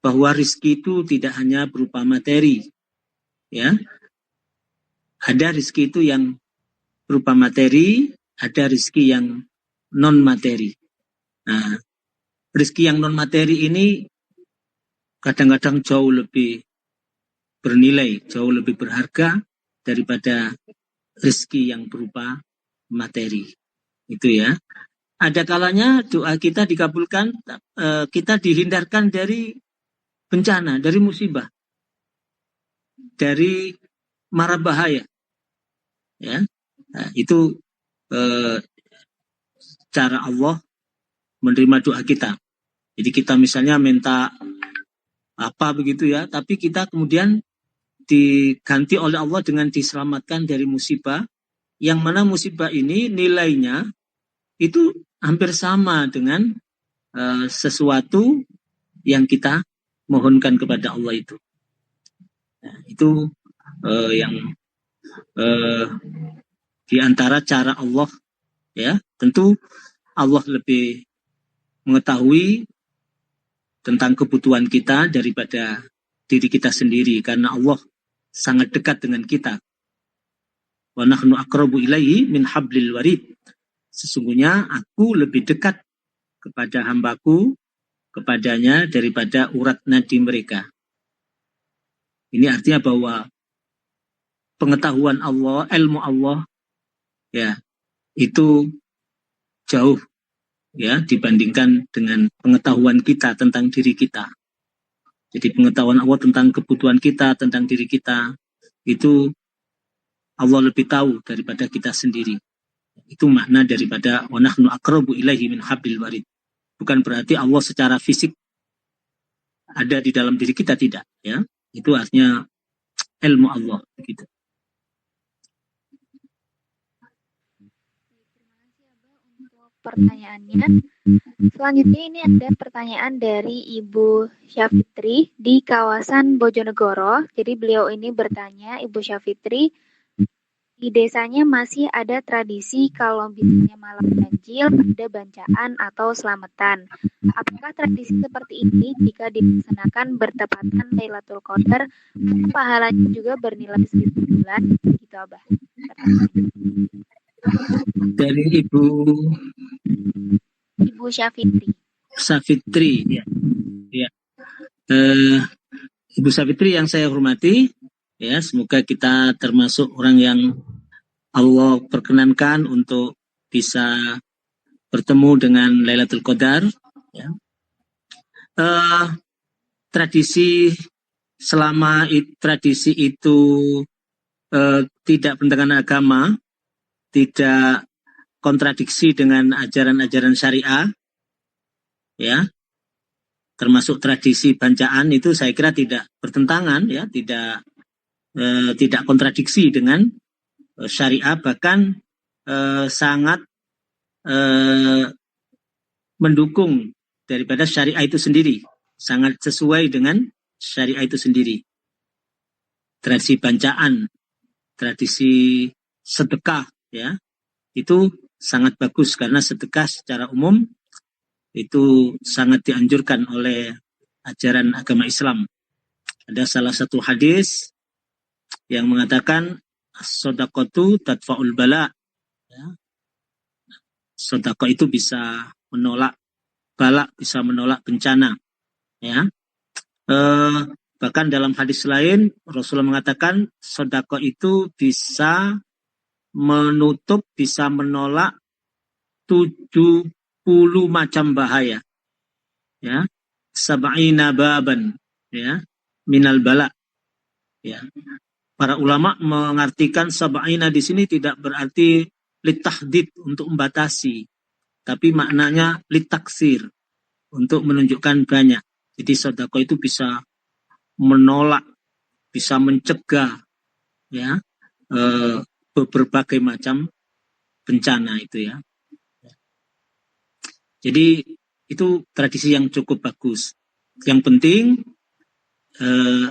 bahwa rizki itu tidak hanya berupa materi, ya. Ada rizki itu yang berupa materi, ada rizki yang non materi. Nah, rizki yang non materi ini kadang-kadang jauh lebih bernilai, jauh lebih berharga daripada rizki yang berupa materi. Itu ya. Ada kalanya doa kita dikabulkan, kita dihindarkan dari bencana, dari musibah, dari mara bahaya. Ya, nah, itu cara Allah menerima doa kita. Jadi kita misalnya minta apa begitu ya, tapi kita kemudian diganti oleh Allah dengan diselamatkan dari musibah, yang mana musibah ini nilainya itu hampir sama dengan sesuatu yang kita mohonkan kepada Allah itu. Nah, itu yang di antara cara Allah ya. Tentu Allah lebih mengetahui tentang kebutuhan kita daripada diri kita sendiri, karena Allah sangat dekat dengan kita. Wa nahnu aqrabu ilaihi min hablil warid. Sesungguhnya aku lebih dekat kepada hambaku, kepadanya daripada urat nadi mereka. Ini artinya bahwa pengetahuan Allah, ilmu Allah ya, itu jauh ya dibandingkan dengan pengetahuan kita tentang diri kita. Jadi pengetahuan Allah tentang kebutuhan kita, tentang diri kita, itu Allah lebih tahu daripada kita sendiri. Itu makna daripada wa nahnu aqrabu ilaihi min hablil warid. Bukan berarti Allah secara fisik ada di dalam diri kita, tidak ya. Itu artinya ilmu Allah begitu. Pertanyaannya, Selanjutnya ini ada pertanyaan dari Ibu Syafitri di kawasan Bojonegoro. Jadi beliau ini bertanya, Ibu Syafitri, di desanya masih ada tradisi kalau misalnya malam ganjil ada bancaan atau selamatan. Apakah tradisi seperti ini jika dilaksanakan bertepatan Lailatul Qadar, pahalanya juga bernilai 1000 bulan? Gitu, Abah. Dari Ibu Syafitri. Ya. Ibu Syafitri yang saya hormati, ya, semoga kita termasuk orang yang Allah perkenankan untuk bisa bertemu dengan Lailatul Qadar. Ya. Tradisi itu tidak bertentangan agama, tidak kontradiksi dengan ajaran-ajaran syariah, ya, termasuk tradisi bancaan itu saya kira tidak bertentangan, ya, tidak kontradiksi dengan syariah, bahkan sangat mendukung daripada syariah itu sendiri, sangat sesuai dengan syariah itu sendiri. Tradisi bancaan, tradisi sedekah, ya, itu sangat bagus karena sedekah secara umum itu sangat dianjurkan oleh ajaran agama Islam. Ada salah satu hadis yang mengatakan sedekatu tadfa'ul bala. Ya. Sedekah itu bisa menolak bala, bisa menolak bencana. Ya. Bahkan dalam hadis lain Rasulullah mengatakan sedekah itu bisa menutup, bisa menolak 70 macam bahaya, ya, sab'ina baban, ya, minal bala, ya. Para ulama mengartikan sab'ina di sini tidak berarti litahdid, untuk membatasi, tapi maknanya litaksir, untuk menunjukkan banyak. Jadi sedekah itu bisa menolak, bisa mencegah, ya, berbagai macam bencana itu, ya. Jadi itu tradisi yang cukup bagus. Yang penting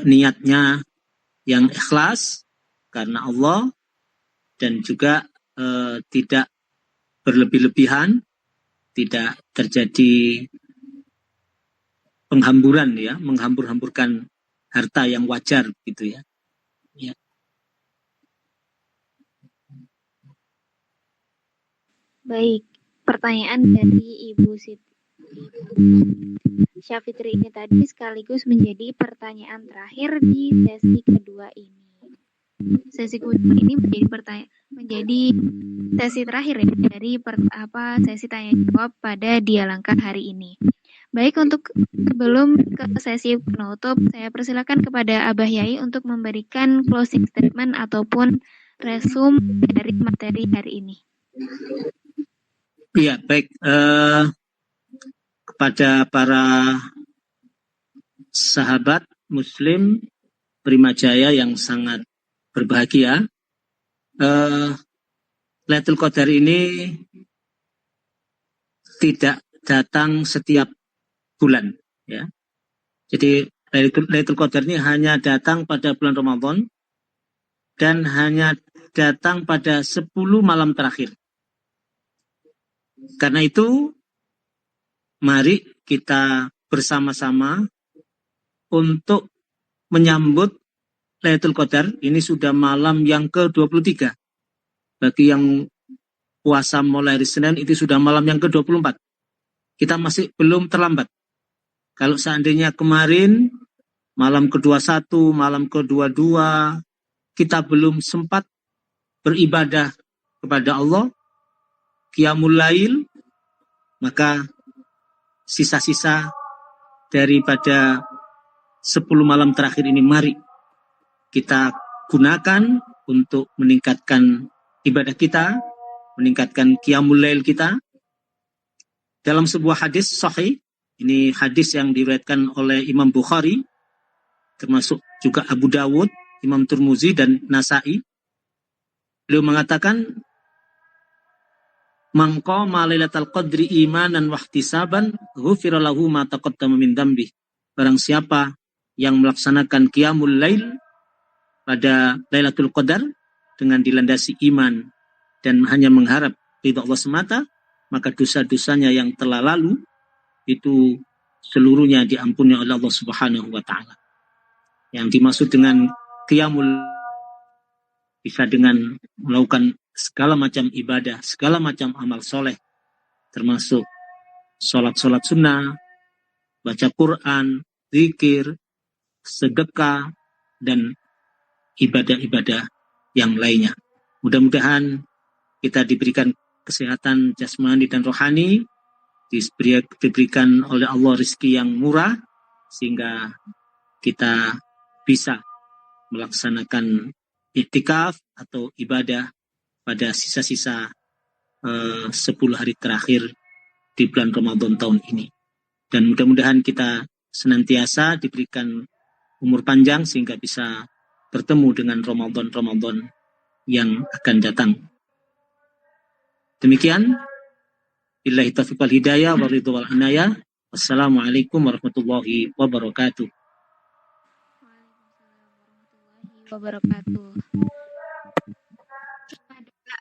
niatnya yang ikhlas karena Allah, dan juga tidak berlebih-lebihan, tidak terjadi penghamburan, ya, menghambur-hamburkan harta yang wajar gitu, ya. Ya. Baik, pertanyaan dari Ibu Syafitri ini tadi sekaligus menjadi pertanyaan terakhir di sesi kedua ini. Sesi kedua ini menjadi sesi terakhir, ya, dari sesi tanya jawab pada Dialengka hari ini. Baik, untuk sebelum ke sesi penutup, saya persilakan kepada Abah Yai untuk memberikan closing statement ataupun resume dari materi hari ini. Iya, baik. Kepada para sahabat Muslim Primajaya yang sangat berbahagia, Lailatul Qadar ini tidak datang setiap bulan, ya. Jadi Lailatul Qadar ini hanya datang pada bulan Ramadan dan hanya datang pada 10 malam terakhir. Karena itu, mari kita bersama-sama untuk menyambut Lailatul Qadar. Ini sudah malam yang ke-23. Bagi yang puasa mulai hari Senin, itu sudah malam yang ke-24. Kita masih belum terlambat. Kalau seandainya kemarin, malam ke-21, malam ke-22, kita belum sempat beribadah kepada Allah, Qiyamul Lail, maka sisa-sisa daripada 10 malam terakhir ini mari kita gunakan untuk meningkatkan ibadah kita, meningkatkan Qiyamul Lail kita. Dalam sebuah hadis sahih, ini hadis yang diriwayatkan oleh Imam Bukhari, termasuk juga Abu Dawud, Imam Tirmizi dan Nasa'i. Beliau mengatakan, Man qama lailatal qadri imanan wa ihtisaban ghufira lahu ma taqaddama min dzambi. Barang siapa yang melaksanakan qiyamul lail pada Lailatul Qadar dengan dilandasi iman dan hanya mengharap ridha Allah semata, maka dosa-dosanya yang telah lalu itu seluruhnya diampuni oleh Allah Subhanahu wa taala. Yang dimaksud dengan qiyamul bisa dengan melakukan segala macam ibadah, segala macam amal soleh, termasuk sholat-sholat sunnah, baca Quran, zikir, sedekah, dan ibadah-ibadah yang lainnya. Mudah-mudahan kita diberikan kesehatan jasmani dan rohani, diberikan oleh Allah rezeki yang murah, sehingga kita bisa melaksanakan iktikaf atau ibadah pada sisa-sisa 10 hari terakhir di bulan Ramadan tahun ini. Dan mudah-mudahan kita senantiasa diberikan umur panjang sehingga bisa bertemu dengan Ramadan-Ramadan yang akan datang. Demikian, billahi taufiq wal hidayah wa ridha wal inayah. Wassalamualaikum warahmatullahi wabarakatuh.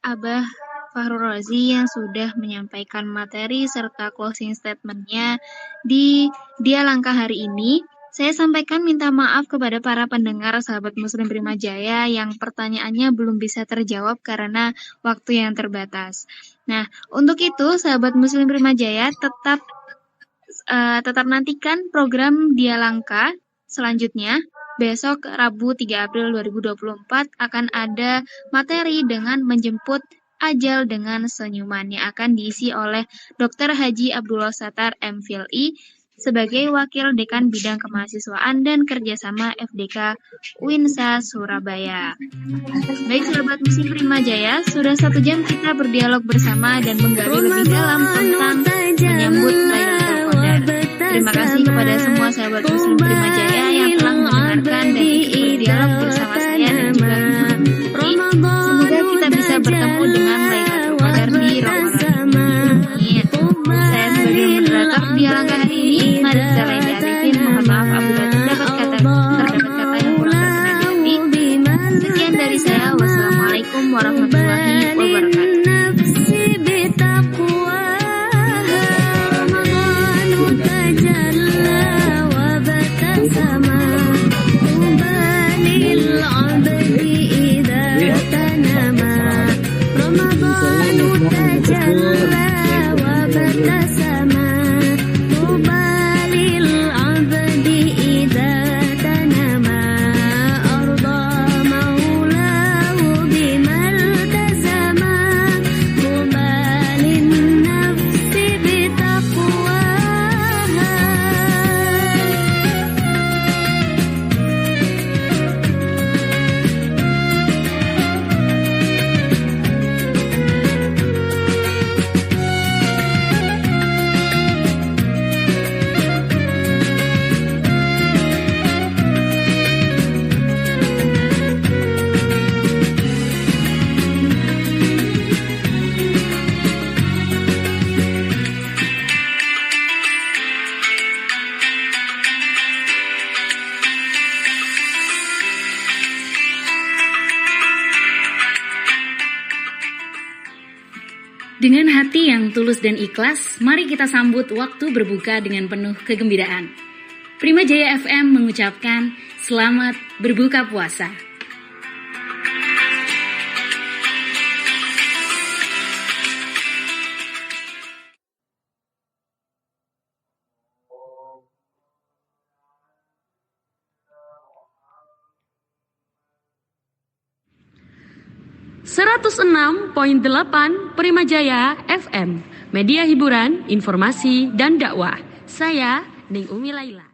Abah Fahrul Razi yang sudah menyampaikan materi serta closing statement-nya di Dia Langkah hari ini. Saya sampaikan minta maaf kepada para pendengar sahabat Muslim Prima Jaya yang pertanyaannya belum bisa terjawab karena waktu yang terbatas. Nah, untuk itu sahabat Muslim Prima Jaya tetap nantikan program Dia Langkah selanjutnya. Besok Rabu 3 April 2024 akan ada materi dengan menjemput ajal dengan senyuman yang akan diisi oleh Dr. Haji Abdullah Sattar MPhilI sebagai Wakil Dekan Bidang Kemahasiswaan dan Kerjasama FDK UINSA Surabaya. Baik sahabat Muslim Prima Jaya, sudah 1 jam kita berdialog bersama dan menggali lebih dalam tentang menyambut Lailatul Qadar. Terima kasih kepada semua sahabat Muslim Prima Jaya yang telah mendengarkan dan ikut berdialog bersama saya dan juga semoga kita bisa bertemu dengan Lailatul Qadar di Ramadan. Amin. Saya sebagai moderator Dia Langkah hari ini, Mada Zalaini Arifin, mohon maaf apabila terdapat kata yang kurang berkenan di hati. Sekian dari saya, wassalamualaikum warahmatullahi wabarakatuh. Dengan hati yang tulus dan ikhlas, mari kita sambut waktu berbuka dengan penuh kegembiraan. Prima Jaya FM mengucapkan selamat berbuka puasa. .8 Prima Jaya FM, media hiburan, informasi, dan dakwah. Saya Ning Umi Laila.